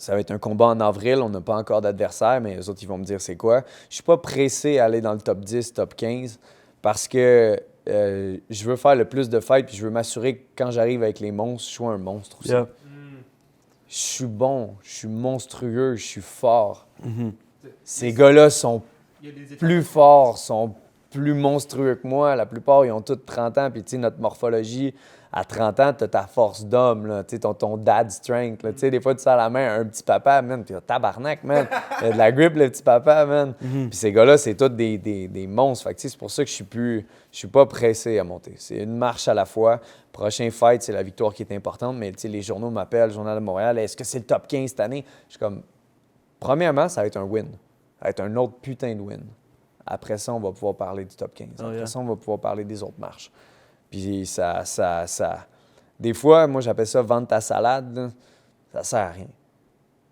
va être un combat en avril. On n'a pas encore d'adversaire, mais eux autres, ils vont me dire c'est quoi. Je suis pas pressé à aller dans le top 10, top 15, parce que je veux faire le plus de fights, puis je veux m'assurer que quand j'arrive avec les monstres, je sois un monstre aussi. Yeah. Je suis bon, je suis monstrueux, je suis fort. Ces gars-là sont Il y a des étapes. plus forts, sont plus monstrueux que moi. La plupart, ils ont tous 30 ans. Puis, tu sais, notre morphologie, à 30 ans, tu as ta force d'homme, là, tu sais, ton dad strength. Là. Tu sais, des fois, tu sers la main à un petit papa, man, puis tabarnak, man. Il a de la grip, le petit papa, man. Puis ces gars-là, c'est tous des monstres. Fait que, tu sais, c'est pour ça que je suis pas pressé à monter. C'est une marche à la fois. Prochain fight, c'est la victoire qui est importante. Mais, tu sais, les journaux m'appellent, le Journal de Montréal, est-ce que c'est le top 15 cette année? Je suis comme, premièrement, ça va être un win. Ça va être un autre putain de win. Après ça, on va pouvoir parler du top 15. Après ça, on va pouvoir parler des autres marches. Puis ça... Des fois, moi, j'appelle ça vendre ta salade. Là. Ça sert à rien.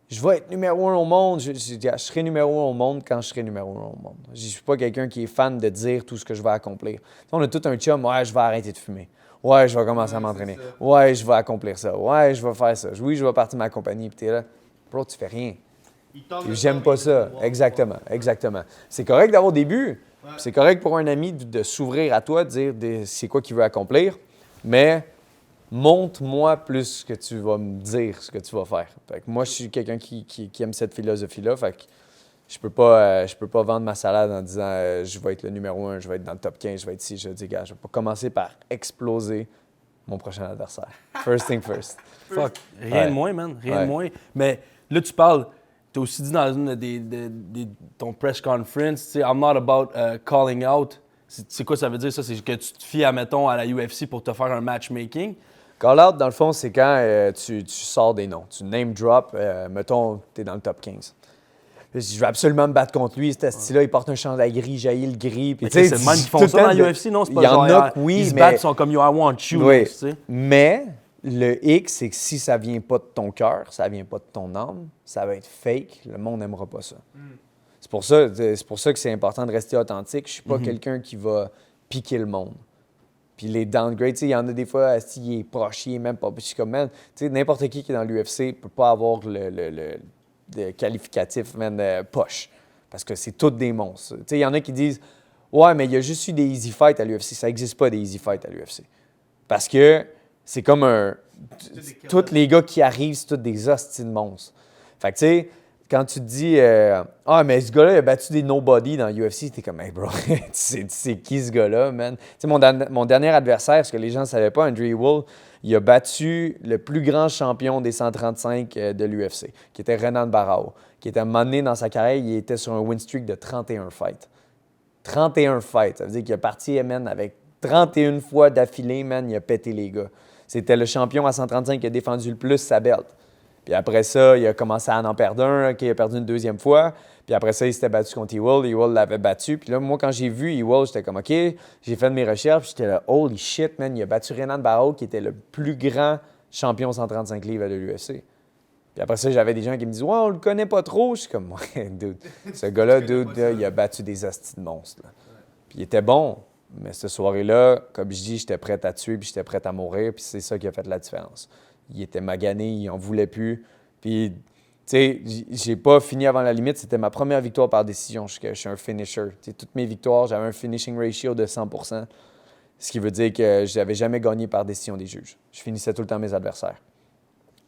Je vais être numéro 1 au monde. Je serai numéro 1 au monde quand je serai numéro 1 au monde. Je ne suis pas quelqu'un qui est fan de dire tout ce que je vais accomplir. On a tout un chum. Ouais, je vais arrêter de fumer. Ouais, je vais commencer à m'entraîner. Ouais, je vais accomplir ça. Ouais, je vais faire ça. Oui, je vais partir de ma compagnie. Puis t'es là. Bro, tu fais rien. J'aime pas ça. Exactement. C'est correct d'avoir des buts. Ouais. C'est correct pour un ami de s'ouvrir à toi, de dire c'est quoi qu'il veut accomplir. Mais montre-moi plus ce que tu vas me dire, ce que tu vas faire. Fait que moi, je suis quelqu'un qui aime cette philosophie-là. Fait que je peux pas vendre ma salade en disant je vais être le numéro 1, je vais être dans le top 15, je vais être ici. Je dis, gars, je vais pas commencer par exploser mon prochain adversaire. First thing first. Fuck. Rien de moins, man. Rien de moins. Mais là, tu parles... Tu as aussi dit dans une ton press conference, tu sais, I'm not about calling out. C'est quoi ça veut dire, ça? C'est que tu te fies, admettons, à la UFC pour te faire un matchmaking? Call-out, dans le fond, c'est quand tu sors des noms. Tu name drop, mettons, tu es dans le top 15. Je veux absolument me battre contre lui, cet style-là, il porte un chandail gris, jaillit le gris. Puis, c'est le même qui font ça dans l'UFC, non? C'est pas il y en genre, a que oui, ils se mais... battent, ils sont comme « I want you Oui, next », tu sais. mais le X, c'est que si ça vient pas de ton cœur, ça vient pas de ton âme, ça va être fake, le monde n'aimera pas ça. C'est pour ça que c'est important de rester authentique. Je suis pas quelqu'un qui va piquer le monde. Puis les downgrades, tu sais, il y en a des fois, s'il est proche, il est même pas. Puis je suis comme, man, tu sais, n'importe qui est dans l'UFC peut pas avoir le qualificatif, man, poche. Parce que c'est tous des monstres. Tu sais, il y en a qui disent, ouais, mais il y a juste eu des easy fights à l'UFC. Ça n'existe pas des easy fights à l'UFC. Parce que c'est comme un. Tous les gars qui arrivent, c'est tous des hosties de monstres. Fait que, tu sais, quand tu te dis, ah, mais ce gars-là, il a battu des nobody dans l'UFC, t'es comme, hey, bro, c'est qui ce gars-là, man? Tu sais, mon dernier adversaire, ce que les gens ne savaient pas, Andre Ewell, il a battu le plus grand champion des 135 de l'UFC, qui était Renan Barão, qui était à un moment donné dans sa carrière, il était sur un win streak de 31 fights. 31 fights, ça veut dire qu'il est parti, man, avec 31 fois d'affilée, man, il a pété les gars. C'était le champion à 135 qui a défendu le plus sa belt. Puis après ça, il a commencé à en perdre un, qui a perdu une deuxième fois. Puis après ça, il s'était battu contre Ewell. Ewell l'avait battu. Puis là, moi, quand j'ai vu Ewell, j'étais comme, OK, j'ai fait de mes recherches. Puis j'étais là, holy shit, man, il a battu Renan Barão, qui était le plus grand champion 135 livres de l'UFC. Puis après ça, j'avais des gens qui me disent, ouais, on le connaît pas trop. Je suis comme, ouais, dude, ce gars-là, dude, là, il a battu des hosties de monstres. Là. Puis il était bon. Mais cette soirée-là, comme je dis, j'étais prêt à tuer, puis j'étais prêt à mourir. Puis c'est ça qui a fait la différence. Il était magané, il en voulait plus. Puis, tu sais, j'ai pas fini avant la limite. C'était ma première victoire par décision. Je suis un finisher. Tu sais, toutes mes victoires, j'avais un finishing ratio de 100%. Ce qui veut dire que je n'avais jamais gagné par décision des juges. Je finissais tout le temps mes adversaires.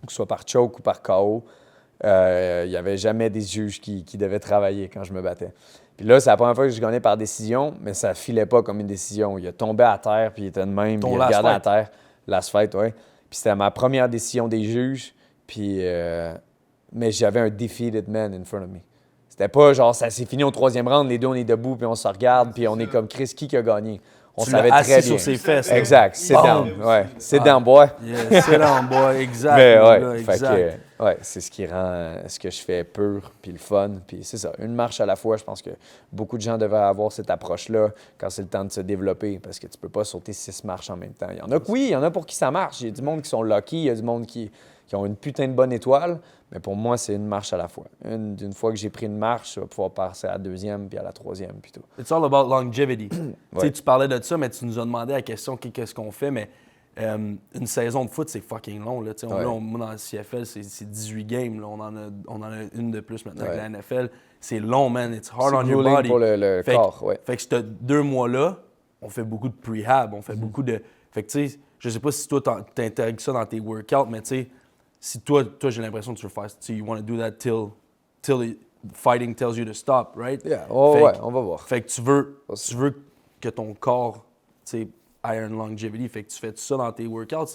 Que ce soit par choke ou par KO. Il n'y avait jamais des juges qui devaient travailler quand je me battais. Puis là, c'est la première fois que je gagnais par décision, mais ça filait pas comme une décision. Il a tombé à terre, puis il était de même, puis il regardait à terre. Last fight, oui. Puis c'était ma première décision des juges, puis... mais j'avais un defeated man in front of me. C'était pas genre, ça s'est fini au troisième round, les deux, on est debout, puis on se regarde, puis on est comme Chris, qui a gagné? On savait très bien. sur ses fesses. Exact. Sit down. Ouais. Sit down, boy. Yeah, sit down, boy. Exact. Mais ouais, là, fait exact. que, ouais, c'est ce qui rend ce que je fais pur puis le fun. Puis c'est ça, une marche à la fois. Je pense que beaucoup de gens devraient avoir cette approche-là quand c'est le temps de se développer parce que tu peux pas sauter 6 marches en même temps. Il y en a que oui, il y en a pour qui ça marche. Il y a du monde qui sont lucky, il y a du monde qui ont une putain de bonne étoile. Mais pour moi, c'est une marche à la fois. Une fois que j'ai pris une marche, je vais pouvoir passer à la deuxième puis à la troisième puis tout. It's all about longevity. Ouais. Tu parlais de ça, mais tu nous as demandé la question qu'est-ce qu'on fait, mais une saison de foot, c'est fucking long. Là. Ouais. Moi, dans le CFL, c'est 18 games. Là. On en a une de plus maintenant Ouais. que la NFL. C'est long, man. It's hard on C'est your grueling body. pour le corps, ouais. Fait que ces 2 mois-là, on fait beaucoup de prehab, on fait beaucoup de... Fait que tu sais, je sais pas si toi, t'intègres ça dans tes workouts, mais tu sais, si toi j'ai l'impression que tu veux faire, you want to do that till fighting tells you to stop, right? Yeah. Fait que- on va voir. Fait que tu veux que ton corps, tu sais, ait une longevity. Fait que tu fais ça dans tes workouts.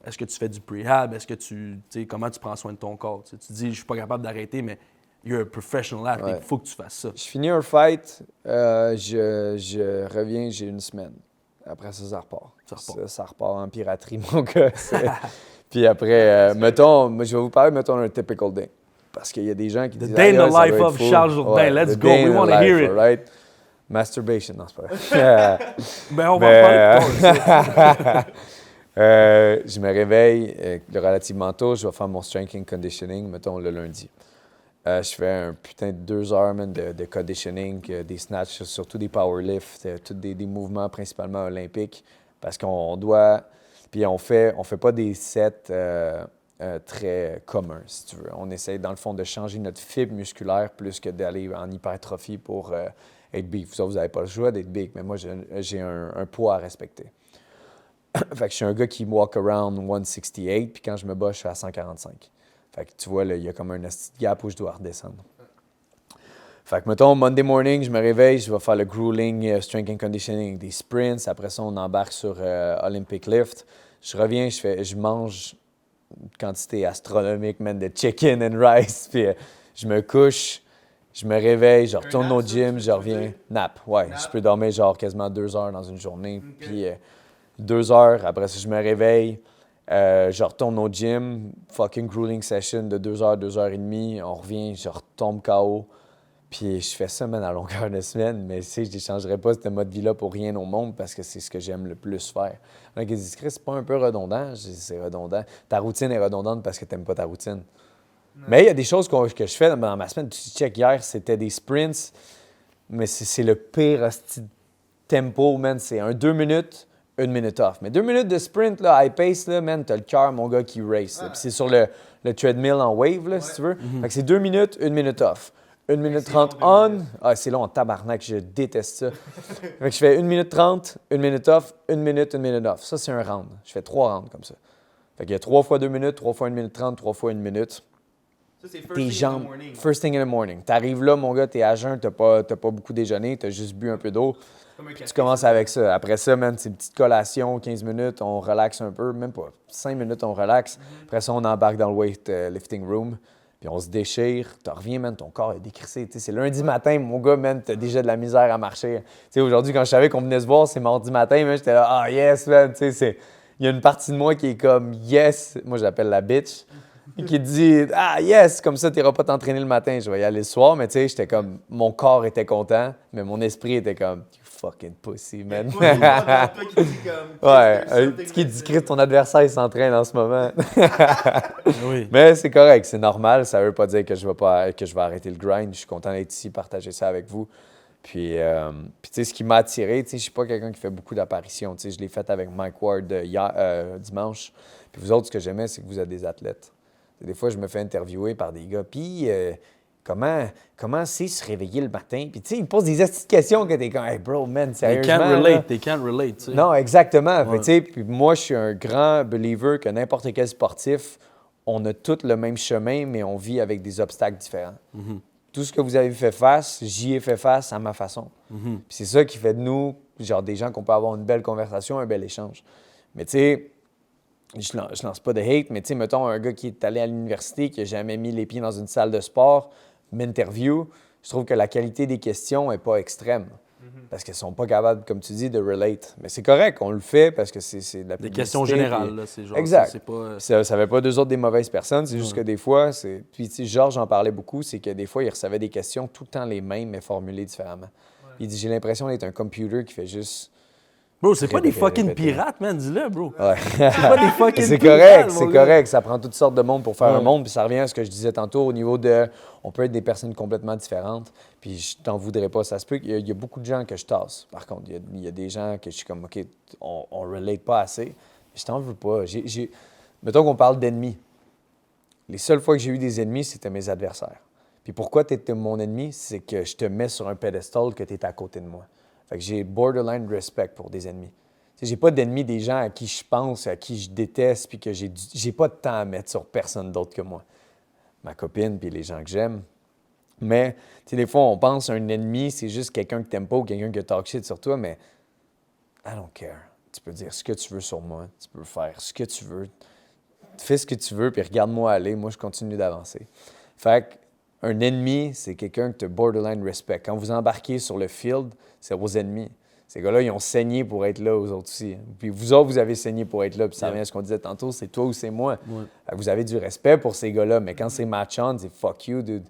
Est-ce que tu fais du prehab? Est-ce que comment tu prends soin de ton corps? Tu dis, je suis pas capable d'arrêter, mais you're a professional athlete. Il Ouais. faut que tu fasses ça. Je finis un fight, je reviens, j'ai une semaine. Après ça, ça repart. Ça repart en piraterie, mon gars. Puis après, mettons, je vais vous parler, mettons, d'un typical day. Parce qu'il y a des gens qui The disent... day in the ça life doit of être fou. Charles Jourdain. Let's the go. day We in the want to hear life, it. right? Masturbation, non, c'est pas vrai. Ben, on va en parler plus tard. Je me réveille relativement tôt, je vais faire mon strength and conditioning, mettons le lundi. Je fais un putain de 2 heures man, de conditioning, des snatchs, surtout des powerlifts, tous des mouvements principalement olympiques, parce qu'on doit... Puis on fait pas des sets très communs, si tu veux. On essaie, dans le fond, de changer notre fibre musculaire plus que d'aller en hypertrophie pour être big. Vous n'avez pas le choix d'être big, mais moi, j'ai un poids à respecter. Fait que je suis un gars qui walk around 168, puis quand je me bats, je suis à 145. Fait que tu vois, il y a comme un petit gap où je dois redescendre. Fait que, mettons, Monday morning, je me réveille, je vais faire le grueling strength and conditioning, des sprints. Après ça, on embarque sur Olympic lift. Je reviens, je mange une quantité astronomique, man, de chicken and rice. Puis je me couche, je me réveille, je retourne au gym, je reviens. Nap, ouais. Je peux dormir genre quasiment 2 heures dans une journée. Puis 2 heures, après ça, je me réveille. Je retourne au gym, fucking grueling session de 2 heures, 2 heures et demie. On revient, je retombe KO. Puis je fais ça, man, à longueur de semaine. Mais tu sais, je n'échangerais pas ce mode de vie-là pour rien au monde parce que c'est ce que j'aime le plus faire. Donc, ils disent, Chris, c'est pas un peu redondant? Je dis, c'est redondant. Ta routine est redondante parce que tu n'aimes pas ta routine. Ouais. Mais il y a des choses que je fais dans ma semaine. Tu check hier, c'était des sprints, mais c'est le pire tempo, man. C'est un 2 minutes, 1 minute off. Mais 2 minutes de sprint, là, high pace, là, man, t'as le cœur, mon gars, qui race. Puis c'est sur le treadmill en wave, là, si tu veux. Fait que c'est 2 minutes, 1 minute off. 1 minute 30 on. Ah, c'est long en tabarnak, je déteste ça. Fait que je fais 1 minute 30, 1 minute off, 1 minute off. Ça, c'est un round. Je fais 3 rounds comme ça. Fait qu'il y a 3 fois 2 minutes, 3 fois 1 minute 30, 3 fois 1 minute. Ça, c'est first thing in the morning. First thing in the morning. T'arrives là, mon gars, t'es à jeun, t'as pas beaucoup déjeuné, t'as juste bu un peu d'eau. Tu commences avec ça. Après ça, man, c'est une petite collation, 15 minutes, on relaxe un peu, même pas 5 minutes, on relaxe. Après ça, on embarque dans le weightlifting room. Puis on se déchire, tu reviens, man, ton corps est décrissé. T'sais, c'est lundi matin, mon gars, man, t'as déjà de la misère à marcher. T'sais, aujourd'hui, quand je savais qu'on venait se voir, c'est mardi matin, man, j'étais là, ah yes, man, il y a une partie de moi qui est comme yes, moi j'appelle la bitch, qui dit ah yes, comme ça, t'iras pas t'entraîner le matin, je vais y aller le soir, mais tu sais, j'étais comme, mon corps était content, mais mon esprit était comme, you fucking pussy, man. Ouais, qui dit, Chris, ton adversaire il s'entraîne en ce moment. Oui. Mais c'est correct, c'est normal. Ça veut pas dire que je vais arrêter le grind. Je suis content d'être ici, partager ça avec vous. Puis tu sais, ce qui m'a attiré, tu sais, je suis pas quelqu'un qui fait beaucoup d'apparitions. Tu sais, je l'ai fait avec Mike Ward dimanche. Puis vous autres, ce que j'aimais, c'est que vous êtes des athlètes. Des fois, je me fais interviewer par des gars. Puis comment c'est se réveiller le matin? Puis tu sais, ils me posent des questions que t'es comme, hey bro, man, sérieusement. They can't relate, tu sais. Non, exactement. Ouais. Tu sais, puis moi, je suis un grand believer que n'importe quel sportif, on a tous le même chemin, mais on vit avec des obstacles différents. Mm-hmm. Tout ce que vous avez fait face, j'y ai fait face à ma façon. Mm-hmm. Puis c'est ça qui fait de nous, genre des gens qu'on peut avoir une belle conversation, un bel échange. Mais tu sais, je lance pas de hate, mais tu sais, mettons un gars qui est allé à l'université, qui n'a jamais mis les pieds dans une salle de sport, m'interview, je trouve que la qualité des questions n'est pas extrême. Parce qu'elles sont pas capables, comme tu dis, de relate. Mais c'est correct, on le fait parce que c'est de la publicité. Des questions générales, là, c'est genre... Exact. C'est pas... Ça ne fait pas d'eux autres des mauvaises personnes, c'est juste que des fois, c'est... Puis, tu sais, Georges en parlait beaucoup, c'est que des fois, il recevait des questions tout le temps les mêmes, mais formulées différemment. Ouais. Il dit, j'ai l'impression d'être un computer qui fait juste... Bro, c'est pas des fucking pirates, man, dis-le, bro. Ouais. C'est pas des fucking c'est pirates, correct, c'est correct. Ça prend toutes sortes de monde pour faire un monde, puis ça revient à ce que je disais tantôt au niveau de... On peut être des personnes complètement différentes, puis je t'en voudrais pas. Ça se peut qu'il y a beaucoup de gens que je tasse. Par contre, il y a des gens que je suis comme, OK, on relate pas assez. Je t'en veux pas. Mettons qu'on parle d'ennemis. Les seules fois que j'ai eu des ennemis, c'était mes adversaires. Puis pourquoi tu étais mon ennemi? C'est que je te mets sur un pedestal que tu es à côté de moi. Fait que j'ai borderline respect pour des ennemis. T'sais, j'ai pas d'ennemis des gens à qui je pense, à qui je déteste, puis que j'ai pas de temps à mettre sur personne d'autre que moi. Ma copine, puis les gens que j'aime. Mais, tu sais, des fois, on pense un ennemi, c'est juste quelqu'un que t'aimes pas ou quelqu'un qui talk shit sur toi, mais I don't care. Tu peux dire ce que tu veux sur moi, tu peux faire ce que tu veux. Fais ce que tu veux, puis regarde-moi aller. Moi, je continue d'avancer. Fait qu'un ennemi, c'est quelqu'un que tu as borderline respect. Quand vous embarquez sur le field, c'est vos ennemis. Ces gars-là, ils ont saigné pour être là, aux autres aussi. Puis vous autres, vous avez saigné pour être là. Puis ça revient à ce qu'on disait tantôt, c'est toi ou c'est moi. Ouais. Vous avez du respect pour ces gars-là, mais quand c'est match on, c'est fuck you, dude.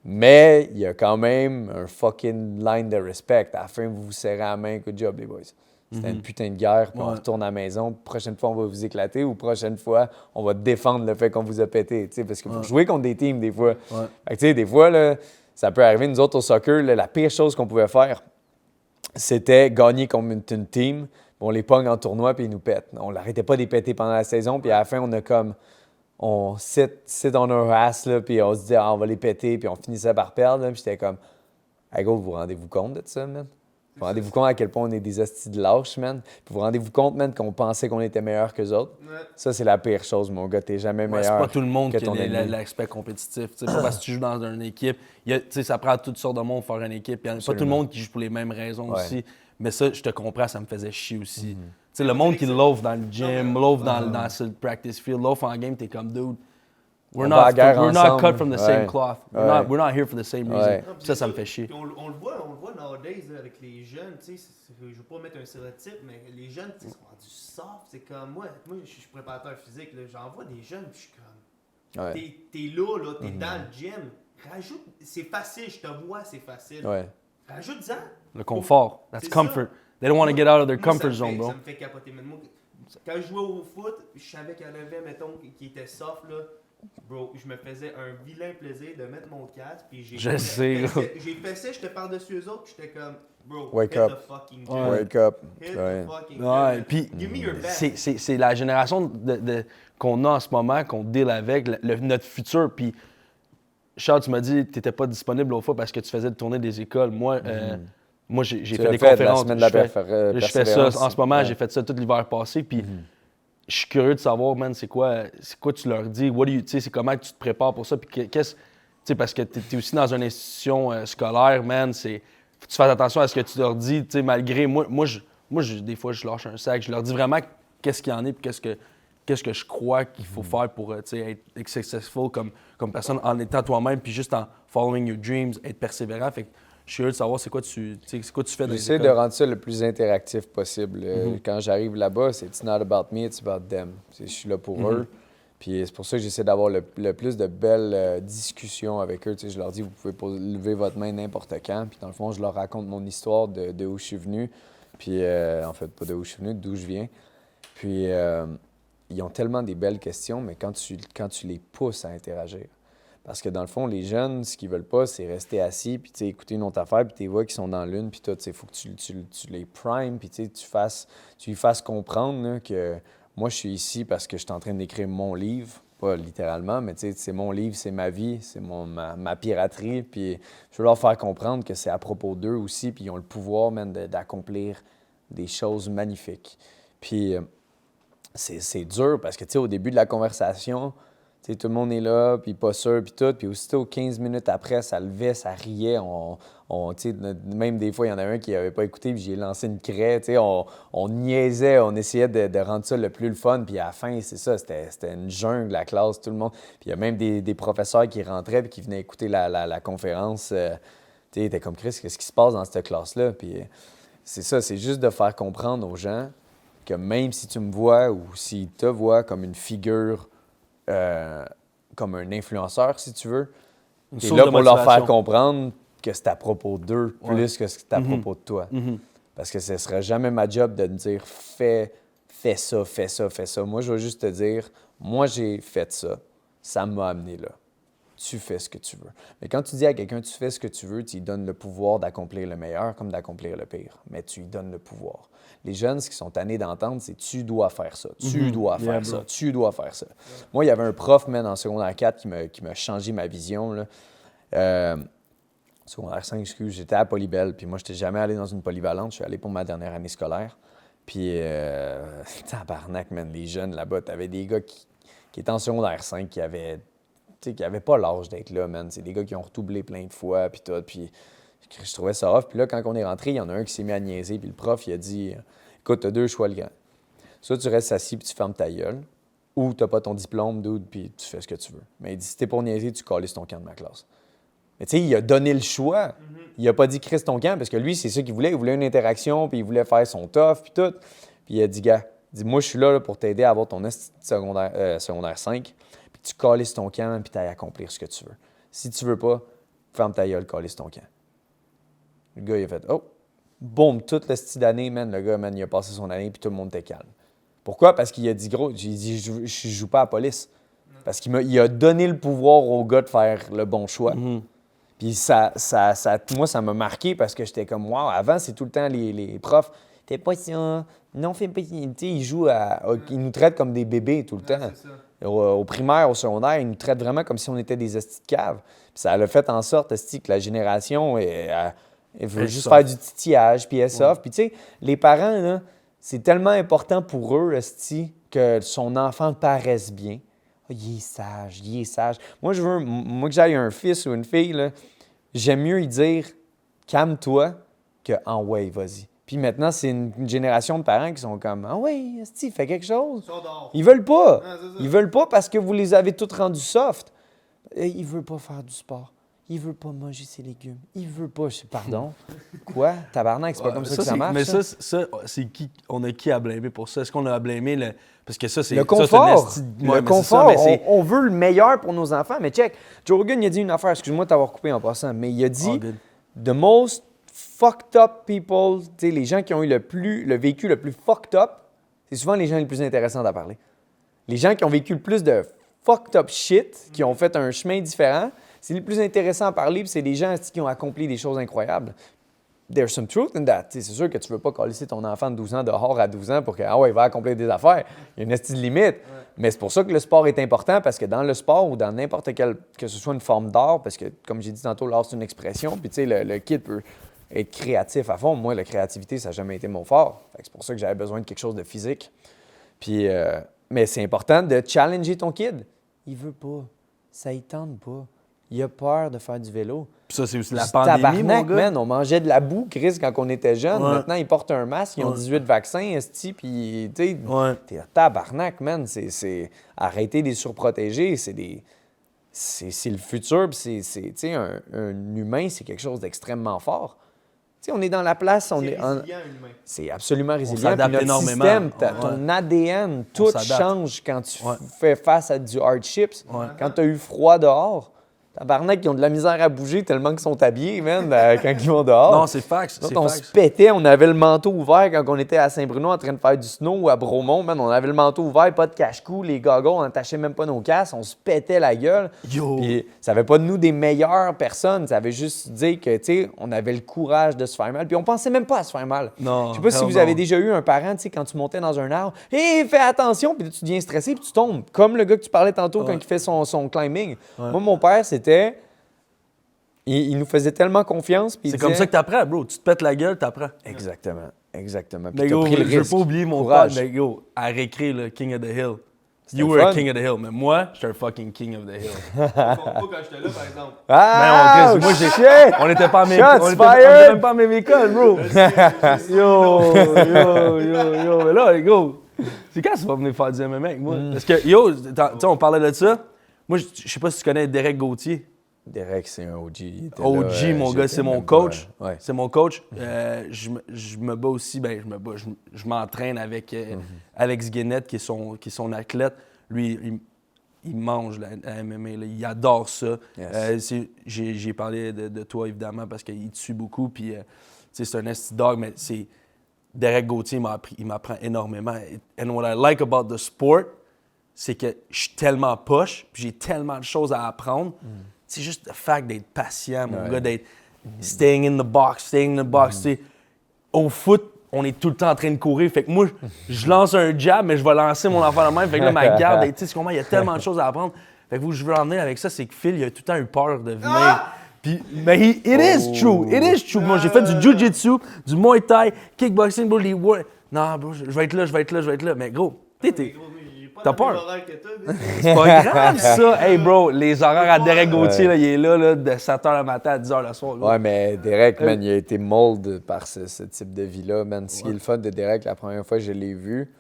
Mais il y a quand même un fucking line de respect. À la fin, vous vous serrez la main. Good job, les boys. C'était une putain de guerre, puis on retourne à la maison. Prochaine fois, on va vous éclater, ou prochaine fois, on va défendre le fait qu'on vous a pété. Parce que vous jouez contre des teams, des fois. Fait que, des fois, là, ça peut arriver. Nous autres, au soccer, là, la pire chose qu'on pouvait faire, c'était gagner comme une team. On les pogne en tournoi, puis ils nous pètent. On l'arrêtait pas de les péter pendant la saison, puis à la fin, on sit on our ass, là, puis on se dit, on va les péter, puis on finissait par perdre. Là, puis j'étais comme, hey, go, vous rendez-vous compte de ça, man? Vous rendez-vous compte à quel point on est des hosties de lâches, man? Puis vous rendez-vous compte, man, qu'on pensait qu'on était meilleur qu'eux autres? Ouais. Ça, c'est la pire chose, mon gars. T'es jamais meilleur. C'est pas tout le monde que qui a l'aspect compétitif. Pas parce que tu joues dans une équipe. Ça prend toutes sortes de monde pour faire une équipe. Il n'y a pas tout le monde qui joue pour les mêmes raisons aussi. Mais ça, je te comprends, ça me faisait chier aussi. Le monde qui l'offre dans le gym, l'offre dans le practice field, l'offre en game, t'es comme dude. We're on va à la not, guerre we're not ensemble. cut from the same cloth. We're not here for the same reason. Ouais. Non, puis Ça c'est me fait chier. Puis on le voit nowadays là, avec les jeunes, tu sais, je veux pas mettre un stéréotype, mais les jeunes, tu sais, sont rendus soft. C'est comme moi je suis préparateur physique, là, j'en vois des jeunes, puis je suis comme, Ouais. t'es là, t'es dans le gym, rajoute, c'est facile, je te vois, c'est facile. Ouais. Rajoute-en. Le confort. That's C'est comfort. ça. They don't want to get out of their Moi, comfort ça me zone, bro. Ça me fait capoter. Mais moi, quand je jouais au foot, je savais qu'il y en avait, mettons, qui était soft, là. Bro, je me faisais un vilain plaisir de mettre mon casque, puis Je sais, là. j'ai fait j'étais par-dessus eux autres, j'étais comme, bro, Wake hit up. the fucking Ouais. gym. Wake up. Hit Ouais. the fucking Ouais, gym. puis Give me your best. c'est la génération qu'on a en ce moment, qu'on deal avec, notre futur. Puis, Charles, tu m'as dit que tu n'étais pas disponible l'autre fois parce que tu faisais le tournée des écoles. Moi, j'ai Tu fait l'as des fait, la conférences. semaine de la Je fais ça persévérance. en ce moment. Ouais. J'ai fait ça tout l'hiver passé. Puis, je suis curieux de savoir, man, c'est quoi tu leur dis? Tu sais, c'est comment tu te prépares pour ça? Puis, tu sais, parce que tu es aussi dans une institution scolaire, man. Faut que tu fasses attention à ce que tu leur dis, tu sais, malgré. Des fois, je lâche un sac. Je leur dis vraiment qu'est-ce qu'il y en est, puis qu'est-ce que je crois qu'il faut faire pour tu sais, être successful comme personne en étant toi-même, puis juste en following your dreams, être persévérant. Fait que je suis curieux de savoir c'est quoi tu fais dans les J'essaie de écoles. rendre ça le plus interactif possible. Quand j'arrive là-bas, c'est it's not about me, it's about them. Je suis là pour eux. Puis c'est pour ça que j'essaie d'avoir le plus de belles discussions avec eux. Tu sais, je leur dis, vous pouvez lever votre main n'importe quand. Puis dans le fond, je leur raconte mon histoire de où je suis venu. Puis en fait, pas de où je suis venu, d'où je viens. Puis ils ont tellement des belles questions, mais quand tu les pousses à interagir. Parce que dans le fond, les jeunes, ce qu'ils veulent pas, c'est rester assis, puis écouter une autre affaire, puis tu vois qu'ils sont dans l'une, puis tout. Il faut que tu les primes, puis tu lui fasses comprendre là, que moi, je suis ici parce que je suis en train d'écrire mon livre. Pas littéralement, mais c'est mon livre, c'est ma vie, c'est ma piraterie. Puis je veux leur faire comprendre que c'est à propos d'eux aussi, puis ils ont le pouvoir même d'accomplir des choses magnifiques. Puis c'est dur parce que au début de la conversation, tout le monde est là, puis pas sûr, puis tout. Puis aussitôt, 15 minutes après, ça levait, ça riait. Même des fois, il y en a un qui n'avait pas écouté, puis j'ai lancé une craie. On niaisait, on essayait de rendre ça le plus le fun. Puis à la fin, c'est ça, c'était une jungle, la classe, tout le monde. Puis il y a même des professeurs qui rentraient puis qui venaient écouter la conférence. Ils étaient comme, Chris, qu'est-ce qui se passe dans cette classe-là? Puis c'est ça, c'est juste de faire comprendre aux gens que même si tu me vois ou s'ils te voient comme une figure, comme un influenceur, si tu veux, tu es là pour leur faire comprendre que c'est à propos d'eux plus que c'est à propos de toi. Parce que ce ne serait jamais ma job de me dire « fais ça, fais ça, fais ça ». Moi, je vais juste te dire « moi, j'ai fait ça. Ça m'a amené là. Tu fais ce que tu veux ». Mais quand tu dis à quelqu'un « tu fais ce que tu veux », tu lui donnes le pouvoir d'accomplir le meilleur comme d'accomplir le pire. Mais tu lui donnes le pouvoir. Les jeunes, ce qu'ils sont tannés d'entendre, c'est « tu dois faire ça, tu dois faire ça, tu dois faire ça ». Moi, il y avait un prof, man, en secondaire 4 qui m'a changé ma vision, là. Secondaire 5, excuse, j'étais à Polybelle, puis moi, je n'étais jamais allé dans une polyvalente. Je suis allé pour ma dernière année scolaire. Puis, tabarnak, man, les jeunes là-bas, t'avais des gars qui étaient en secondaire 5 qui avaient pas l'âge d'être là, man. C'est des gars qui ont redoublé plein de fois, puis tout. Puis, je trouvais ça off. Puis là, quand on est rentré, il y en a un qui s'est mis à niaiser, puis le prof, il a dit « Écoute, t'as deux choix, le grand. Soit tu restes assis, puis tu fermes ta gueule, ou t'as pas ton diplôme, dude, puis tu fais ce que tu veux. Mais il dit « Si t'es pour niaiser, tu calisses ton camp de ma classe. » Mais tu sais, il a donné le choix. Il a pas dit « Crisse ton camp », parce que lui, c'est ça qu'il voulait. Il voulait une interaction, puis il voulait faire son tough, puis tout. Puis il a dit « Gars, moi, je suis là pour t'aider à avoir ton secondaire 5, puis tu calisses ton camp, puis t'ailles accomplir ce que tu veux. Si tu veux pas, ferme ta gueule, calisse ton camp. » Le gars, il a fait « Oh! » Boum, toute la style d'année, man, le gars, man, il a passé son année, puis tout le monde était calme. Pourquoi? Parce qu'il a dit, gros, j'ai dit, je joue pas à la police. Parce qu'il a donné le pouvoir au gars de faire le bon choix. Puis moi, ça m'a marqué parce que j'étais comme, wow, avant, c'est tout le temps les profs, t'es pas ça, non, fais pas. Ils jouent ils nous traitent comme des bébés tout le temps. Au primaire, au secondaire, ils nous traitent vraiment comme si on était des hosties de cave. Puis ça a fait en sorte, hostie, que la génération, elle veut juste faire du titillage, puis elle s'offre. Puis tu sais, les parents, là, c'est tellement important pour eux, hostie, que son enfant paraisse bien. Oh, il est sage, il est sage. Moi, que j'aille un fils ou une fille, là, j'aime mieux lui dire « calme-toi » que « en ouais, vas-y ». Puis maintenant, c'est une génération de parents qui sont comme « Ah oui, esti, fais quelque chose. » Sors dehors. Ils veulent pas. Ah, c'est ça. Ils veulent pas parce que vous les avez tous rendus soft. Et il veut pas faire du sport. Il veut pas manger ses légumes. Il veut pas. Je sais, pardon. Quoi? Tabarnak, c'est pas comme ça que ça marche. Mais ça, c'est qui? On a qui à blâmer pour ça? Est-ce qu'on a à blâmer le. Parce que ça, c'est. le ça, confort. c'est Le ouais, mais c'est confort. ça, mais c'est- On veut le meilleur pour nos enfants. Mais check, Joe Rogan, il a dit une affaire. Excuse-moi de t'avoir coupé en passant. Mais il a dit All good. the most fucked up people, tu sais, les gens qui ont eu le vécu le plus fucked up, c'est souvent les gens les plus intéressants à parler. Les gens qui ont vécu le plus de fucked up shit, qui ont fait un chemin différent, c'est les plus intéressants à parler, puis c'est des gens qui ont accompli des choses incroyables. There's some truth in that. C'est sûr que tu ne veux pas colisser ton enfant de 12 ans dehors à 12 ans pour qu'il va accomplir des affaires. Il y a une estime limite. Ouais. Mais c'est pour ça que le sport est important, parce que dans le sport ou dans n'importe quel, que ce soit une forme d'art, parce que, comme j'ai dit tantôt, l'art, c'est une expression, puis tu sais, le kid peut être créatif à fond. Moi, la créativité, ça n'a jamais été mon fort. C'est pour ça que j'avais besoin de quelque chose de physique. Puis, mais c'est important de challenger ton kid. Il veut pas. Ça ne tente pas. Il a peur de faire du vélo. Puis ça, c'est aussi la Du pandémie, tabarnak, mon gars. man, on mangeait de la boue, Chris, quand on était jeune. Ouais. Maintenant, ils portent un masque, ils ont Ouais. 18 vaccins, esti, puis, tu sais, Ouais. t'es tabarnak, man. C'est arrêter des surprotégés, c'est le futur, puis tu sais, un humain, c'est quelque chose d'extrêmement fort. Tu sais, on est dans la place, on C'est est... résilient, humain. C'est absolument résilient. s'adapte Puis notre énormément. système, Ouais. ton ADN, tout s'adapte. change quand tu Ouais. fais face à du hardships. Ouais. Quand tu as eu froid dehors, tabarnak, ils ont de la misère à bouger tellement qu'ils sont habillés, man, quand ils vont dehors. Non, c'est fax. Nous C'est autres, on se fax. pétait, on avait le manteau ouvert quand on était à Saint-Bruno en train de faire du snow ou à Bromont, man, on avait le manteau ouvert, pas de cache-cou, les goggles, on n'attachait même pas nos casques, on se pétait la gueule. Yo. Puis ça avait pas de nous des meilleures personnes, ça avait juste dit que, tu sais, on avait le courage de se faire mal, puis on pensait même pas à se faire mal. Non, Je sais pas si hell vous no. avez déjà eu un parent, tu sais, quand tu montais dans un arbre, « Hé, fais attention! » Puis là, tu deviens stressé, puis tu tombes. Comme le gars que tu parlais tantôt quand Ouais. il fait son climbing. Ouais. Moi, mon père, c'était... Il nous faisait tellement confiance, puis il C'est comme disait- ça que t'apprends, bro. Tu te pètes la gueule, t'apprends. Exactement, exactement. Puis Mais t'as yo, pris le je veux risque. pas oublier mon père. Courage. Mais yo, à récré, le King of the Hill. C'était You le were a fun. King of the Hill, mais moi, j'étais un fucking King of the Hill. Pas quand j'étais là, par exemple. Ah! Ben, on- moi, j'ai- shit! On était pas à mes Shots on était fired! même pas à même école, bro. yo. Mais là, go. C'est quand tu vas venir faire du MMA avec moi? Parce que, yo, tu sais, on parlait de ça. Moi, je sais pas si tu connais Derek Gauthier. Derek, c'est un OG. Il était OG, là, mon j'étais gars, c'est mon même pas- coach. Ouais. C'est mon coach. Je me bats aussi, je m'entraîne avec Alex Guénette, qui est son athlète. Lui, il mange la MMA, là. Il adore ça. Yes. J'ai parlé de toi, évidemment, parce qu'il te suit beaucoup. Puis, tu sais, c'est un esti dog, mais c'est... Derek Gauthier il m'apprend énormément. And what I like about the sport, c'est que je suis tellement poche, puis j'ai tellement de choses à apprendre. C'est juste le fact d'être patient, mon Ouais. gars, d'être staying in the box. Tu sais. Au foot, on est tout le temps en train de courir. Fait que moi, je lance un jab, mais je vais lancer mon enfant de même. Fait que là, ma garde, tu sais comment il y a tellement de choses à apprendre. Fait que où je veux en venir avec ça, c'est que Phil, il a tout le temps eu peur de venir. Puis, mais it is true. It is true. Moi, j'ai fait du jiu-jitsu, du muay thai, kickboxing, bro, non, bro, je vais être là. Mais gros, Gros, t'es... moi, j'ai pas T'as le même peur? horaire que toi, mais C'est pas grave, ça. Hey, bro, les horaires à Derek Gauthier, là, il est là, de 7h le matin à 10h le soir. gros. Ouais, mais Derek, man, il a été mold par ce type de vie-là, man. Ce qui est le fun de Derek, la première fois que je l'ai vu,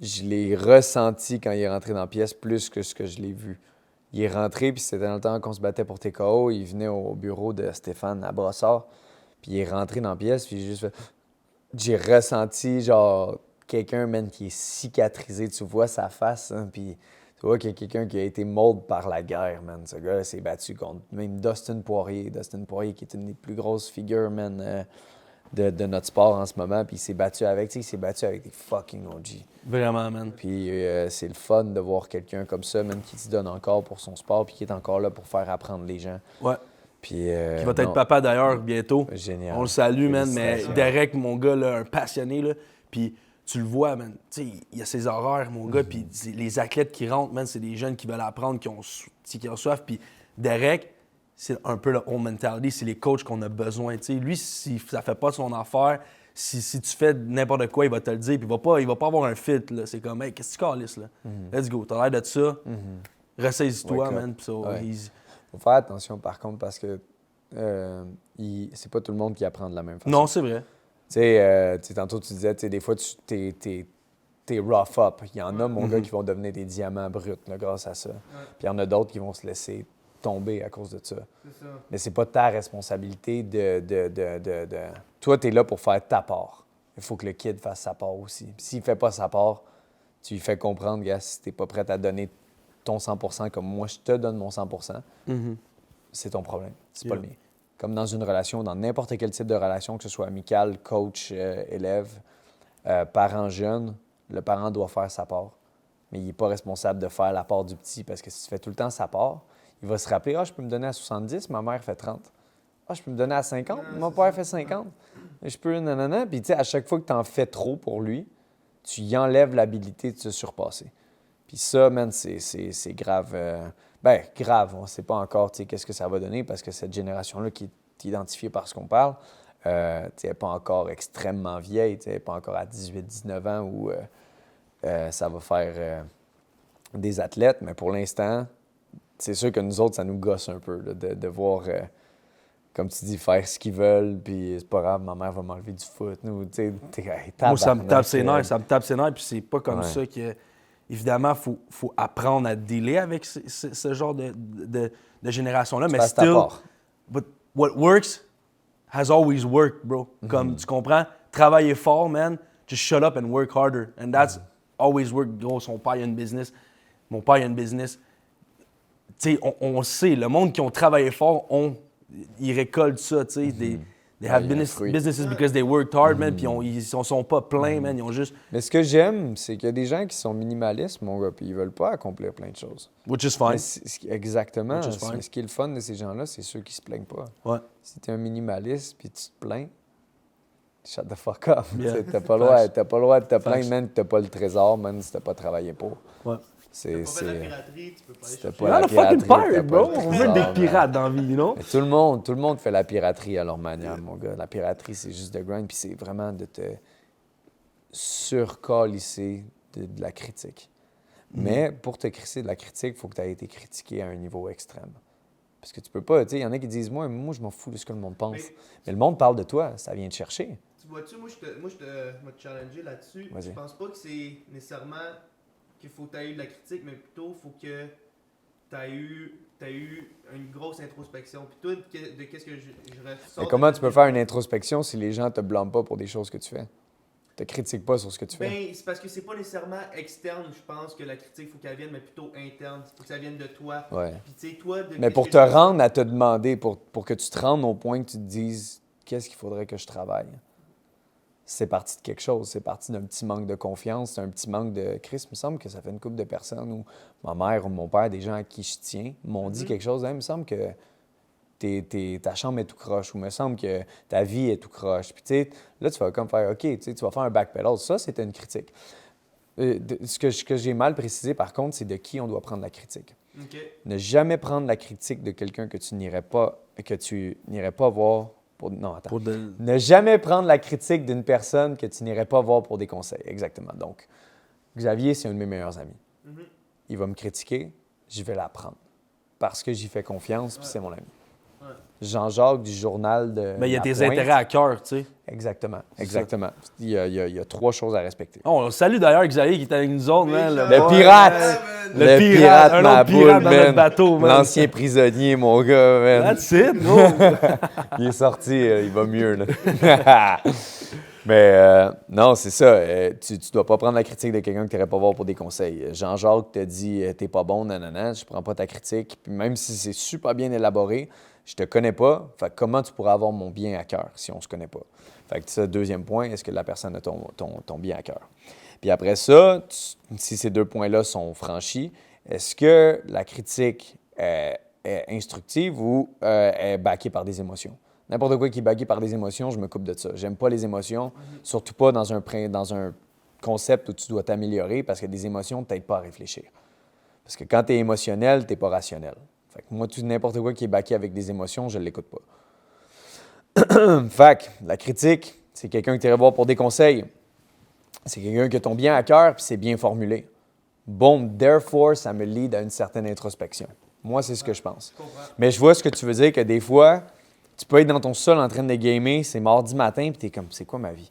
je l'ai ressenti quand il est rentré dans la pièce plus que ce que je l'ai vu. Il est rentré, puis c'était dans le temps qu'on se battait pour TKO. Il venait au bureau de Stéphane à Brossard, puis il est rentré dans la pièce, puis j'ai ressenti, genre, quelqu'un, man, qui est cicatrisé. Tu vois sa face, hein, puis tu vois qu'il y a quelqu'un qui a été mold par la guerre, man. Ce gars-là s'est battu contre même Dustin Poirier. Dustin Poirier, qui est une des plus grosses figures, man, de notre sport en ce moment. Puis il s'est battu avec, tu sais, il s'est battu avec des fucking OG. Vraiment, man. Puis c'est le fun de voir quelqu'un comme ça, man, qui se donne encore pour son sport, puis qui est encore là pour faire apprendre les gens. Ouais. Puis, Qui va être papa d'ailleurs bientôt. Génial. On le salue, man. Mais Félicitations. Derek, mon gars, là, un passionné, là. Puis tu le vois, man. Tu sais, il y a ses horaires, mon gars. Puis les athlètes qui rentrent, man, c'est des jeunes qui veulent apprendre, qui ont soif. Puis Derek, c'est un peu le home mentality. C'est les coachs qu'on a besoin. Tu sais, lui, si ça fait pas son affaire, si tu fais n'importe quoi, il va te le dire. Puis il va pas avoir un fit, là. C'est comme, hey, qu'est-ce que tu calisses, là? Let's go. T'as l'air de ça. Ressaisis-toi, Wake up. man. Puis so, Ouais. he's- Faut faire attention, par contre, parce que c'est pas tout le monde qui apprend de la même façon. Non, c'est vrai. sais, tantôt, tu disais, des fois, t'es rough up. Il y en a, mon gars, qui vont devenir des diamants bruts là, grâce à ça. Puis il y en a d'autres qui vont se laisser tomber à cause de ça. C'est ça. Mais c'est pas ta responsabilité Toi, tu es là pour faire ta part. Il faut que le kid fasse sa part aussi. Puis s'il fait pas sa part, tu lui fais comprendre, gars, si t'es pas prêt à donner ton 100% comme moi, je te donne mon 100%, c'est ton problème. C'est pas le mien. Comme dans une relation, dans n'importe quel type de relation, que ce soit amical, coach, élève, parent jeune, le parent doit faire sa part. Mais il n'est pas responsable de faire la part du petit parce que si tu fais tout le temps sa part, il va se rappeler, je peux me donner à 70, ma mère fait 30. Je peux me donner à 50, mon père fait 50. Je peux, nanana. Puis tu sais, à chaque fois que tu en fais trop pour lui, tu y enlèves l'habilité de se surpasser. Puis ça, man, c'est grave. Grave, on ne sait pas encore qu'est-ce que ça va donner parce que cette génération-là qui est identifiée par ce qu'on parle, elle n'est pas encore extrêmement vieille, elle n'est pas encore à 18-19 ans où ça va faire des athlètes. Mais pour l'instant, c'est sûr que nous autres, ça nous gosse un peu là, de voir, comme tu dis, faire ce qu'ils veulent, puis c'est pas grave, ma mère va m'enlever du foot. Nous, moi, ça me tape ses nerfs, puis c'est pas comme ça que... Évidemment, il faut apprendre à dealer avec ce genre de génération-là, mais still, but what works has always worked, bro. Comme, tu comprends? Travailler fort, man, just shut up and work harder. And that's always worked. Gros, son père, il a une business. Mon père, il a une business. Tu sais, on sait, le monde qui ont travaillé fort, ils récoltent ça, tu sais, They have businesses because they worked hard, man, puis ils sont pas pleins, man, ils ont juste... Mais ce que j'aime, c'est qu'il y a des gens qui sont minimalistes, mon gars, puis ils veulent pas accomplir plein de choses. Which is fine. Exactement. Which is fine. Mais ce qui est le fun de ces gens-là, c'est ceux qui se plaignent pas. Ouais. Si t'es un minimaliste puis tu te plains, shut the fuck up. Yeah. T'as pas le droit de te plaindre, man, que t'as pas le trésor, man, si t'as pas travaillé pour. Ouais. T'as pas fait de la piraterie, tu peux pas aller chercher. Pas la fucking piraterie, pirate, bro! t'as pas le On veut trésor, des pirates dans la vie, you know? Mais tout le monde fait la piraterie à leur manière, mon gars. La piraterie, c'est juste de grind, puis c'est vraiment de te surcalisser de la critique. Mais pour te crisser de la critique, il faut que tu aies été critiqué à un niveau extrême. Parce que tu peux pas, tu sais, il y en a qui disent, moi, je m'en fous de ce que le monde pense. Mais le monde parle de toi, ça vient te chercher. Tu vois-tu, moi, je te challenger là-dessus. Je pense pas que c'est nécessairement qu'il faut que tu aies eu de la critique, mais plutôt il faut que tu aies eu une grosse introspection. Puis toi, de qu'est-ce que je ressens. Mais comment tu peux faire une introspection si les gens te blâment pas pour des choses que tu fais? Te critiquent pas sur ce que tu fais? Ben, c'est parce que c'est pas nécessairement externe, je pense, que la critique, il faut qu'elle vienne, mais plutôt interne. Il faut que ça vienne de toi. Ouais. Puis tu sais, toi... Mais pour te rendre à te demander, pour que tu te rendes au point que tu te dises qu'est-ce qu'il faudrait que je travaille, c'est parti de quelque chose. C'est parti d'un petit manque de confiance, c'est un petit manque de... Chris, il me semble que ça fait une couple de personnes où ma mère ou mon père, des gens à qui je tiens, m'ont dit quelque chose. Hein, il me semble que ta chambre est tout croche, ou il me semble que ta vie est tout croche. Puis tu sais, là, tu vas comme faire, OK, tu vas faire un backpedal. Ça, c'était une critique. Ce que j'ai mal précisé, par contre, c'est de qui on doit prendre la critique. Okay. Ne jamais prendre la critique de quelqu'un que tu n'irais pas voir pour... Non, attends. Ne jamais prendre la critique d'une personne que tu n'irais pas voir pour des conseils. Exactement. Donc, Xavier, c'est un de mes meilleurs amis. Il va me critiquer, je vais l'apprendre. Parce que j'y fais confiance, puis c'est mon ami. Jean-Jacques du journal de Mais il y a tes Pointe. intérêts à cœur, tu sais. Exactement. Il y a 3 choses à respecter. Oh, on salue d'ailleurs Xavier qui est avec nous autres, man. Le pirate! Le pirate, un ma autre pirate dans boule, notre man. bateau, man. L'ancien prisonnier, mon gars, man. That's it, bro. Il est sorti, il va mieux, là. Mais non, c'est ça. Tu dois pas prendre la critique de quelqu'un que tu n'irais pas voir pour des conseils. Jean-Jacques te dit « t'es pas bon, nanana, je prends pas ta critique. » Puis même si c'est super bien élaboré, je te connais pas. Fait que comment tu pourrais avoir mon bien à cœur si on se connaît pas? Fait que ça, deuxième point, est-ce que la personne a ton bien à cœur? Puis après ça, si ces 2 points-là sont franchis, est-ce que la critique est instructive ou est backée par des émotions? N'importe quoi qui est backé par des émotions, je me coupe de ça. J'aime pas les émotions, surtout pas dans un concept où tu dois t'améliorer parce que des émotions ne t'aident pas à réfléchir. Parce que quand tu es émotionnel, tu n'es pas rationnel. Fait que moi, n'importe quoi qui est backé avec des émotions, je ne l'écoute pas. Fait que la critique, c'est quelqu'un que tu irais voir pour des conseils. C'est quelqu'un qui a ton bien à cœur puis c'est bien formulé. Bon, therefore, ça me lead à une certaine introspection. Moi, c'est ce que je pense. Mais je vois ce que tu veux dire, que des fois, Tu peux être dans ton sol en train de gamer, c'est mardi matin, puis t'es comme, c'est quoi ma vie?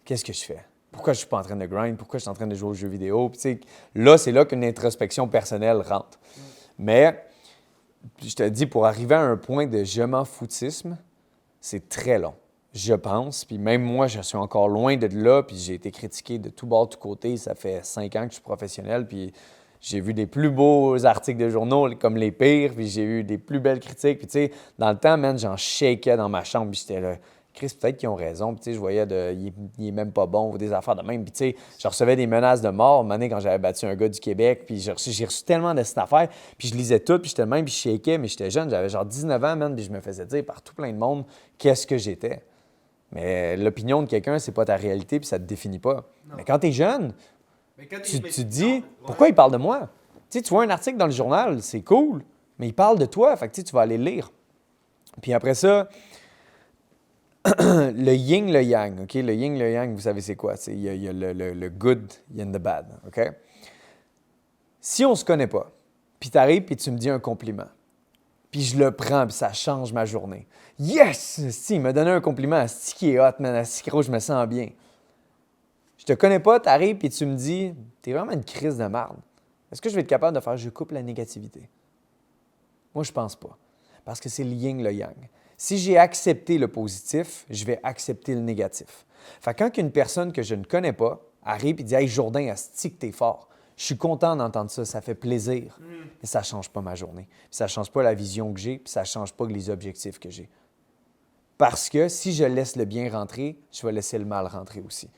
Qu'est-ce que je fais? Pourquoi je suis pas en train de grind? Pourquoi je suis en train de jouer aux jeux vidéo? Puis, tu sais, là, c'est là qu'une introspection personnelle rentre. Mais, je te dis, pour arriver à un point de je m'en foutisme, c'est très long, je pense. Puis même moi, je suis encore loin de là, puis j'ai été critiqué de tout bord, de tout côté. Ça fait 5 ans que je suis professionnel, puis j'ai vu des plus beaux articles de journaux comme les pires, puis j'ai eu des plus belles critiques. Puis tu sais, dans le temps, man, j'en shakeais dans ma chambre, puis j'étais là, Chris, peut-être qu'ils ont raison. Puis tu sais, je voyais il est même pas bon ou des affaires de même. Puis tu sais, je recevais des menaces de mort, une année quand j'avais battu un gars du Québec, puis j'ai reçu tellement de cette affaire, puis je lisais tout, puis j'étais le même, puis je shakeais, mais j'étais jeune, j'avais genre 19 ans, man, puis je me faisais dire par tout plein de monde qu'est-ce que j'étais. Mais l'opinion de quelqu'un, c'est pas ta réalité, puis ça te définit pas. Non. Mais quand t'es jeune, Mais quand tu mais- te dis, non, pourquoi il parle de moi? Tu sais, tu vois un article dans le journal, c'est cool, mais il parle de toi, fait que tu vas aller le lire. Puis après ça, le yin, le yang, OK? Le yin, le yang, vous savez c'est quoi? Il y a le good, il y a the bad, OK? Si on se connaît pas, puis tu arrives puis tu me dis un compliment, puis je le prends, puis ça change ma journée. Yes! Si, il m'a donné un compliment, c'est qui est hot, man, c'est gros, je me sens bien. Je te connais pas, tu arrives puis tu me dis, t'es vraiment une crise de marde. Est-ce que je vais être capable de faire, je coupe la négativité? Moi, je pense pas. Parce que c'est le yin, le yang. Si j'ai accepté le positif, je vais accepter le négatif. Fait que quand une personne que je ne connais pas arrive et dit « Hey, Jourdain, asti que t'es fort », je suis content d'entendre ça, ça fait plaisir. Mais ça ne change pas ma journée. Puis ça ne change pas la vision que j'ai, puis ça ne change pas les objectifs que j'ai. Parce que si je laisse le bien rentrer, je vais laisser le mal rentrer aussi.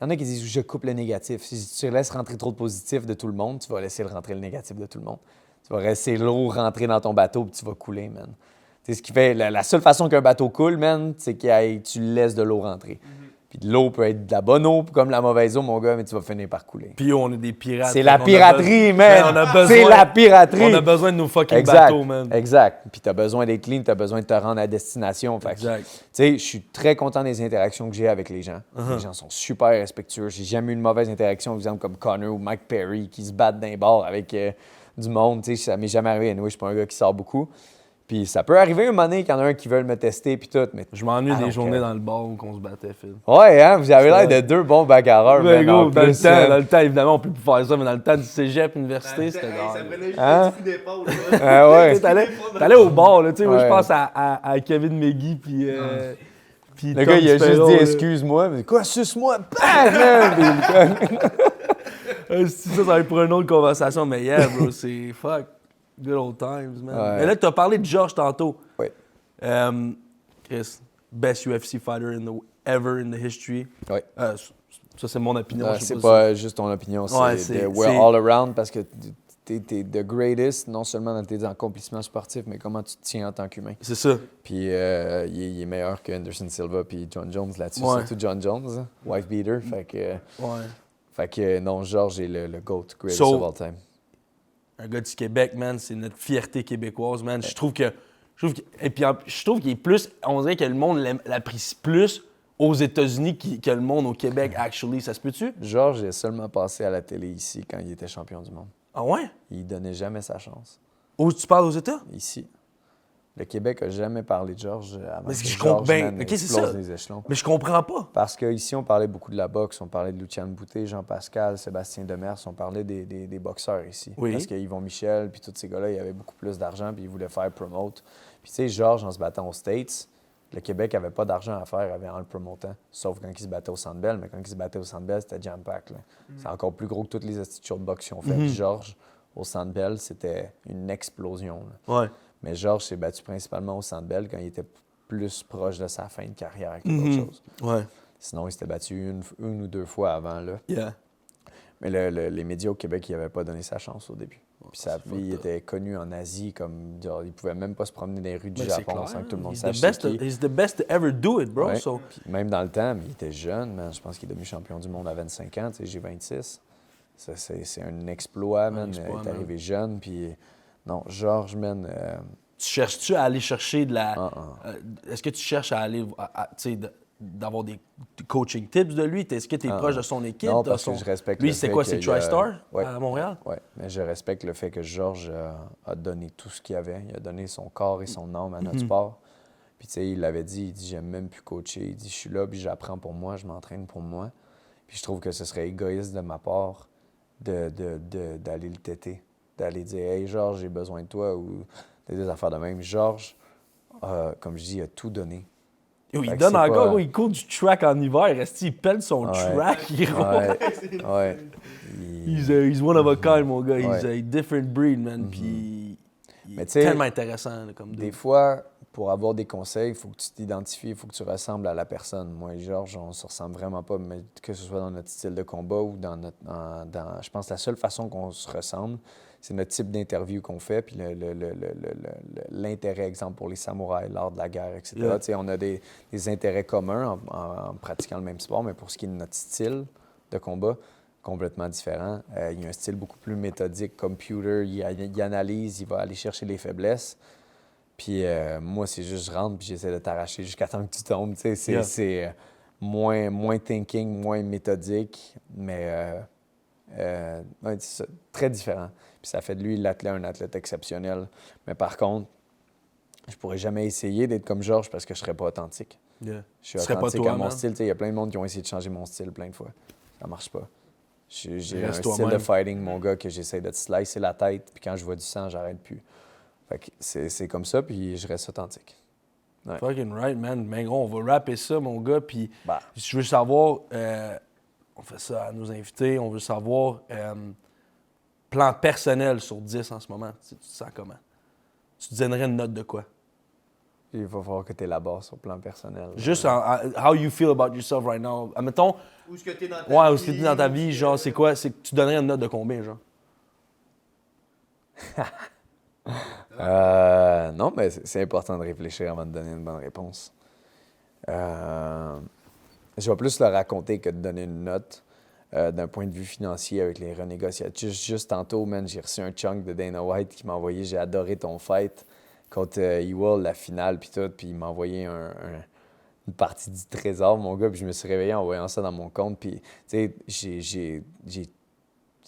Il y en a qui disent « Je coupe le négatif ». Si tu laisses rentrer trop de positif de tout le monde, tu vas laisser rentrer le négatif de tout le monde. Tu vas laisser l'eau rentrer dans ton bateau, puis tu vas couler, man. C'est ce qui fait la seule façon qu'un bateau coule, man, c'est que tu laisses de l'eau rentrer. Puis de l'eau peut être de la bonne eau, comme la mauvaise eau, mon gars, mais tu vas finir par couler. Puis on est des pirates. C'est la On a piraterie, man, man! on a besoin- C'est la piraterie! On a besoin de nos fucking Exact, bateaux, man. exact. Puis t'as besoin d'être clean, t'as besoin de te rendre à destination. Fait que, Exact. tu sais, je suis très content des interactions que j'ai avec les gens. Les gens sont super respectueux. J'ai jamais eu une mauvaise interaction, par exemple, comme Connor ou Mike Perry qui se battent d'un bord avec du monde. Tu sais, ça m'est jamais arrivé. Anyway, je suis pas un gars qui sort beaucoup. Puis ça peut arriver un moment donné qu'il y en a un qui veut me tester, puis tout. Mais Je m'ennuie Alors des journées que- dans le bar où on se battait, Phil. ouais, hein, vous avez l'air de deux bons bagarreurs. Ouais, man, gros, en dans, plus, dans le temps, évidemment, on peut plus faire ça, mais dans le temps du cégep, université, c'était Ça genre. prenait juste Hein? un petit coup d'épaule. Ah ouais. T'allais au bar, là, tu sais. Moi, je Ouais. pense à Kevin McGee, puis. Puis Le Tom gars, il a juste Sparrow, dit là. excuse-moi. Mais quoi, suce-moi? Bang, man! Puis Si ça va être pour une autre conversation, mais yeah, bro, c'est fuck. Good old times, man. Ouais. Mais là, t'as parlé de George tantôt. Oui. Chris, best UFC fighter ever in the history. Oui. Ça, c'est mon opinion. Non, je sais c'est si- pas juste ton opinion, Ouais, c'est c'est- we're c'est- all around parce que t'es the greatest, non seulement dans tes accomplissements sportifs, mais comment tu te tiens en tant qu'humain. C'est ça. Puis il est meilleur que Anderson Silva puis John Jones là-dessus, Ouais. surtout John Jones, hein, wife beater. Ouais. Fait que non, Georges est le GOAT, greatest So- of all time. Un gars du Québec, man, c'est notre fierté québécoise, man. Je trouve que. Et puis, je trouve qu'il est plus. On dirait que le monde l'apprécie plus aux États-Unis que le monde au Québec, actually. Ça se peut-tu? Georges est seulement passé à la télé ici quand il était champion du monde. Ah ouais? Il donnait jamais sa chance. Où tu parles aux États? Ici. Le Québec a jamais parlé de Georges avant Mais que c'est que je Georges, compte bien. man, Ok, c'est explose ça. les échelons. Mais je comprends pas. Parce qu'ici, on parlait beaucoup de la boxe. On parlait de Luciane Boutet, Jean-Pascal, Sébastien Demers. On parlait des boxeurs ici. Oui. Parce qu'Yvon Michel, puis tous ces gars-là, ils avaient beaucoup plus d'argent, puis ils voulaient faire promote. Puis tu sais, Georges, en se battant aux States, le Québec n'avait pas d'argent à faire en le promotant. Sauf quand il se battait au Centre Bell. Mais quand il se battait au Centre Bell, c'était jam-pack, là. C'est encore plus gros que toutes les institutions de boxe qu'ils ont fait. Puis Georges, au Centre Bell, c'était une explosion, là. Ouais. Mais Georges s'est battu principalement au Centre Bell quand il était plus proche de sa fin de carrière que d'autres choses. Ouais. Sinon, il s'était battu une ou deux fois avant, là. Yeah. Mais les médias au Québec, ils n'avaient pas donné sa chance au début. Puis sa c'est vie fucked up. était connu en Asie comme... Genre, il pouvait même pas se promener dans les rues du Mais c'est Japon clair, sans que tout le monde he's sache the best, c'est qui. he's the best to ever do it, bro. Ouais. So, Puis même dans le temps, mais il était jeune, man. Je pense qu'il est devenu champion du monde à 25 ans. Tu sais, j'ai 26. Ça, c'est un exploit, man. exploit, il est man. arrivé jeune, puis... Non, Georges, man... tu cherches-tu à aller chercher de la. Ah, Est-ce que tu cherches à aller. Tu sais, d'avoir des coaching tips de lui? Est-ce que tu es Ah, proche de son équipe? non, de parce son- que je respecte Lui, le c'est fait quoi? C'est qu'il y a- TriStar Ouais. à Montréal? Oui, mais je respecte le fait que Georges a donné tout ce qu'il avait. Il a donné son corps et son âme à notre sport. Puis tu sais, il l'avait dit, il dit, j'aime même plus coacher. Il dit, je suis là, puis j'apprends pour moi, je m'entraîne pour moi. Puis je trouve que ce serait égoïste de ma part d'aller le têter, d'aller dire, hey Georges, j'ai besoin de toi, ou des affaires de même. Georges, comme je dis, il a tout donné. Yo, il Fait que donne c'est encore, pas- gros, il court du track en hiver, il pèle son Ouais. track, gros. Ouais. He's one of a kind, mon gars. He's Ouais. a different breed, man. Puis il Mais est tu sais, tellement intéressant là, comme Des dude. fois, pour avoir des conseils, il faut que tu t'identifies, il faut que tu ressembles à la personne. Moi et Georges, on se ressemble vraiment pas, mais que ce soit dans notre style de combat ou dans notre. Je pense que la seule façon qu'on se ressemble, c'est notre type d'interview qu'on fait, puis l'intérêt, exemple, pour les samouraïs, l'art de la guerre, etc. Yeah. Tu sais, on a des intérêts communs en pratiquant le même sport, mais pour ce qui est de notre style de combat, complètement différent. Il y a un style beaucoup plus méthodique, computer, il analyse, il va aller chercher les faiblesses. Puis moi, c'est juste, je rentre puis j'essaie de t'arracher jusqu'à temps que tu tombes. Tu sais, c'est moins thinking, moins méthodique, mais ouais, c'est ça, très différent. Puis ça fait de lui un athlète exceptionnel. Mais par contre, je pourrais jamais essayer d'être comme Georges parce que je serais pas authentique. Yeah. Je suis Tu serais pas authentique toi, à mon man. style. Tu sais, il y a plein de monde qui ont essayé de changer mon style plein de fois. Ça marche pas. J'ai un Reste style de toi-même. fighting, mon gars, que j'essaie de te slicer la tête, puis quand je vois du sang, j'arrête plus. Fait que c'est comme ça, puis je reste authentique. Ouais. Fucking right, man. Mais gros, on va rapper ça, mon gars. Puis Bah. je veux savoir, on fait ça à nos invités, on veut savoir, plan personnel sur 10 en ce moment. Tu te sens comment? Tu te donnerais une note de quoi? Il va falloir que tu élabores sur le plan personnel. Juste how you feel about yourself right now. Admettons, Où est-ce que t'es dans ta ouais, vie? où est-ce que t'es dans ta vie, genre, c'est quoi? Tu donnerais une note de combien, genre? Non, mais c'est important de réfléchir avant de donner une bonne réponse. Je vais plus le raconter que de donner une note d'un point de vue financier avec les renégociations. Juste tantôt, man, j'ai reçu un chunk de Dana White qui m'a envoyé « J'ai adoré ton fight contre Ewell, la finale, puis tout. » Puis il m'a envoyé une partie du trésor, mon gars, puis je me suis réveillé en voyant ça dans mon compte. Puis, tu sais,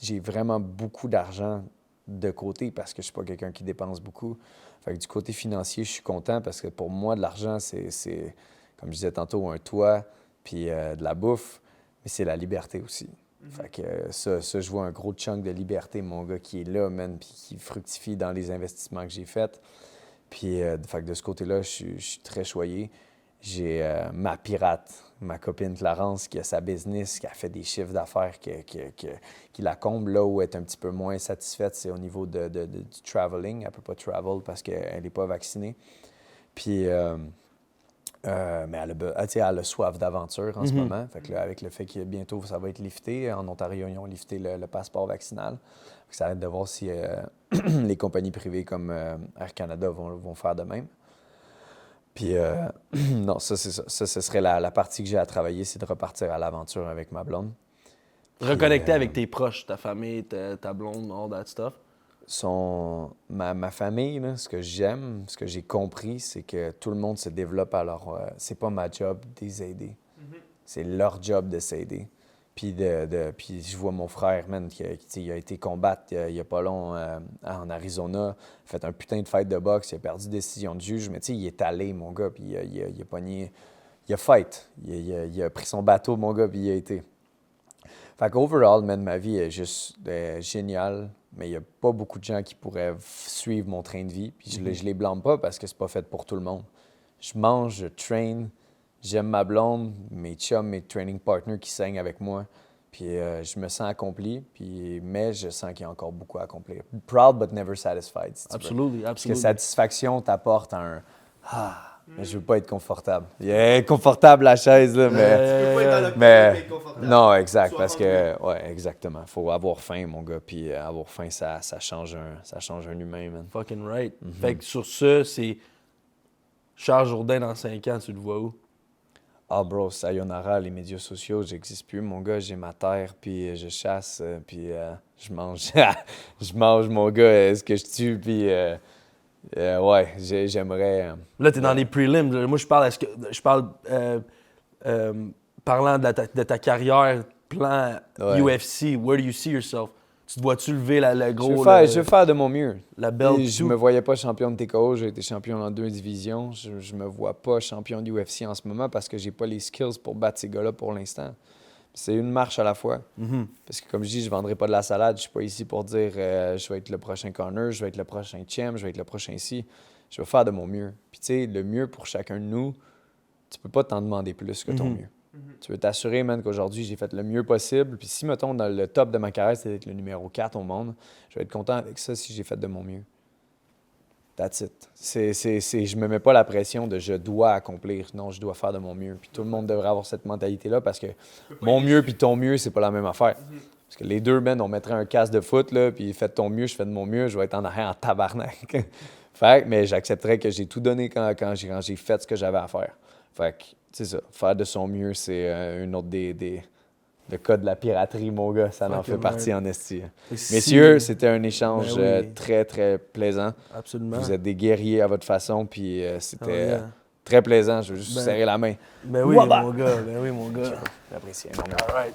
j'ai vraiment beaucoup d'argent de côté parce que je suis pas quelqu'un qui dépense beaucoup. Fait que du côté financier, je suis content parce que pour moi, de l'argent, c'est comme je disais tantôt, un toit, puis de la bouffe, mais c'est la liberté aussi. Fait que ça, je vois un gros chunk de liberté, mon gars, qui est là, man, puis qui fructifie dans les investissements que j'ai faits. Puis, fait que de ce côté-là, je suis très choyé. J'ai ma pirate, ma copine Clarence, qui a sa business, qui a fait des chiffres d'affaires qui la comble. Là où elle est un petit peu moins satisfaite, c'est au niveau du traveling. Elle ne peut pas travel parce qu'elle n'est pas vaccinée. Puis, mais elle a soif d'aventure en ce moment. Fait que là, avec le fait que bientôt, ça va être lifté. En Ontario, ils ont lifté le passeport vaccinal. Fait que ça va être de voir si les compagnies privées comme Air Canada vont faire de même. Puis, non, ça, c'est ça. Ça, ce serait la partie que j'ai à travailler, c'est de repartir à l'aventure avec ma blonde. Reconnecter avec tes proches, ta famille, ta blonde, all that stuff. Ma famille, là, ce que j'aime, ce que j'ai compris, c'est que tout le monde se développe à leur... c'est pas ma job de les aider. C'est leur job de s'aider. Puis, puis je vois mon frère, man, qui a été combattre il y a pas long en Arizona, fait un putain de fight de boxe, il a perdu décision de juge, mais tu sais, il est allé, mon gars, puis il a pogné... Il a fight. Il a pris son bateau, mon gars, puis il a été. Fait qu'overall, man, ma vie est juste géniale, mais il n'y a pas beaucoup de gens qui pourraient suivre mon train de vie. Puis je les blâme pas parce que c'est pas fait pour tout le monde. Je mange, je train, j'aime ma blonde, mes chums, mes training partners qui saignent avec moi. Puis je me sens accompli, mais je sens qu'il y a encore beaucoup à accomplir. Proud but never satisfied, si tu veux. Absolutely, Parce que absolutely. satisfaction t'apporte un « Ah! » Mais je veux pas être confortable. Il est confortable la chaise, là, mais... Tu peux pas être dans le mais mais confortable. non, exact, Sois parce confortable. que, ouais, exactement. Faut avoir faim, mon gars, puis avoir faim, ça change un humain, man. Fucking right. Fait que sur ça, c'est Charles Jourdain dans 5 ans, tu le vois où? Ah, bro, sayonara, les médias sociaux, j'existe plus, mon gars, j'ai ma terre, puis je chasse, puis je mange, je mange, mon gars, ce que je tue, puis ouais, j'aimerais... Là, t'es dans les prelims. Là. Moi, je parle parlant de ta carrière, plan Ouais. UFC, where do you see yourself? Tu te vois-tu lever le gros... Je veux faire de mon mieux. La belt. Et je me voyais pas champion de TKO, j'ai été champion dans 2 divisions. Je me vois pas champion de UFC en ce moment parce que j'ai pas les skills pour battre ces gars-là pour l'instant. C'est une marche à la fois. Parce que comme je dis, je vendrai pas de la salade. Je suis pas ici pour dire je vais être le prochain corner, je vais être le prochain champ, je vais être le prochain ici. Je veux faire de mon mieux. Puis tu sais, le mieux pour chacun de nous, tu peux pas t'en demander plus que ton mieux. Tu veux t'assurer, man, qu'aujourd'hui, j'ai fait le mieux possible. Puis si, mettons, dans le top de ma carrière, c'est d'être le numéro 4 au monde, je vais être content avec ça si j'ai fait de mon mieux. That's it. Je me mets pas la pression de je dois accomplir. Non, je dois faire de mon mieux. Puis tout le monde devrait avoir cette mentalité-là parce que mon mieux puis ton mieux, c'est pas la même affaire. Parce que les deux, man, on mettrait un casque de foot, là, puis fais de ton mieux, je fais de mon mieux, je vais être en arrière en tabarnak. Mais j'accepterais que j'ai tout donné quand j'ai fait ce que j'avais à faire. Fait que, c'est ça. Faire de son mieux, c'est un autre le cas de la piraterie, mon gars. Ça en fait partie en esti. Messieurs, c'était un échange très, très plaisant. Absolument. Vous êtes des guerriers à votre façon, puis c'était très plaisant. Je veux juste vous serrer la main. Ben oui, mon gars. Ben oui, mon gars. J'apprécie. All right.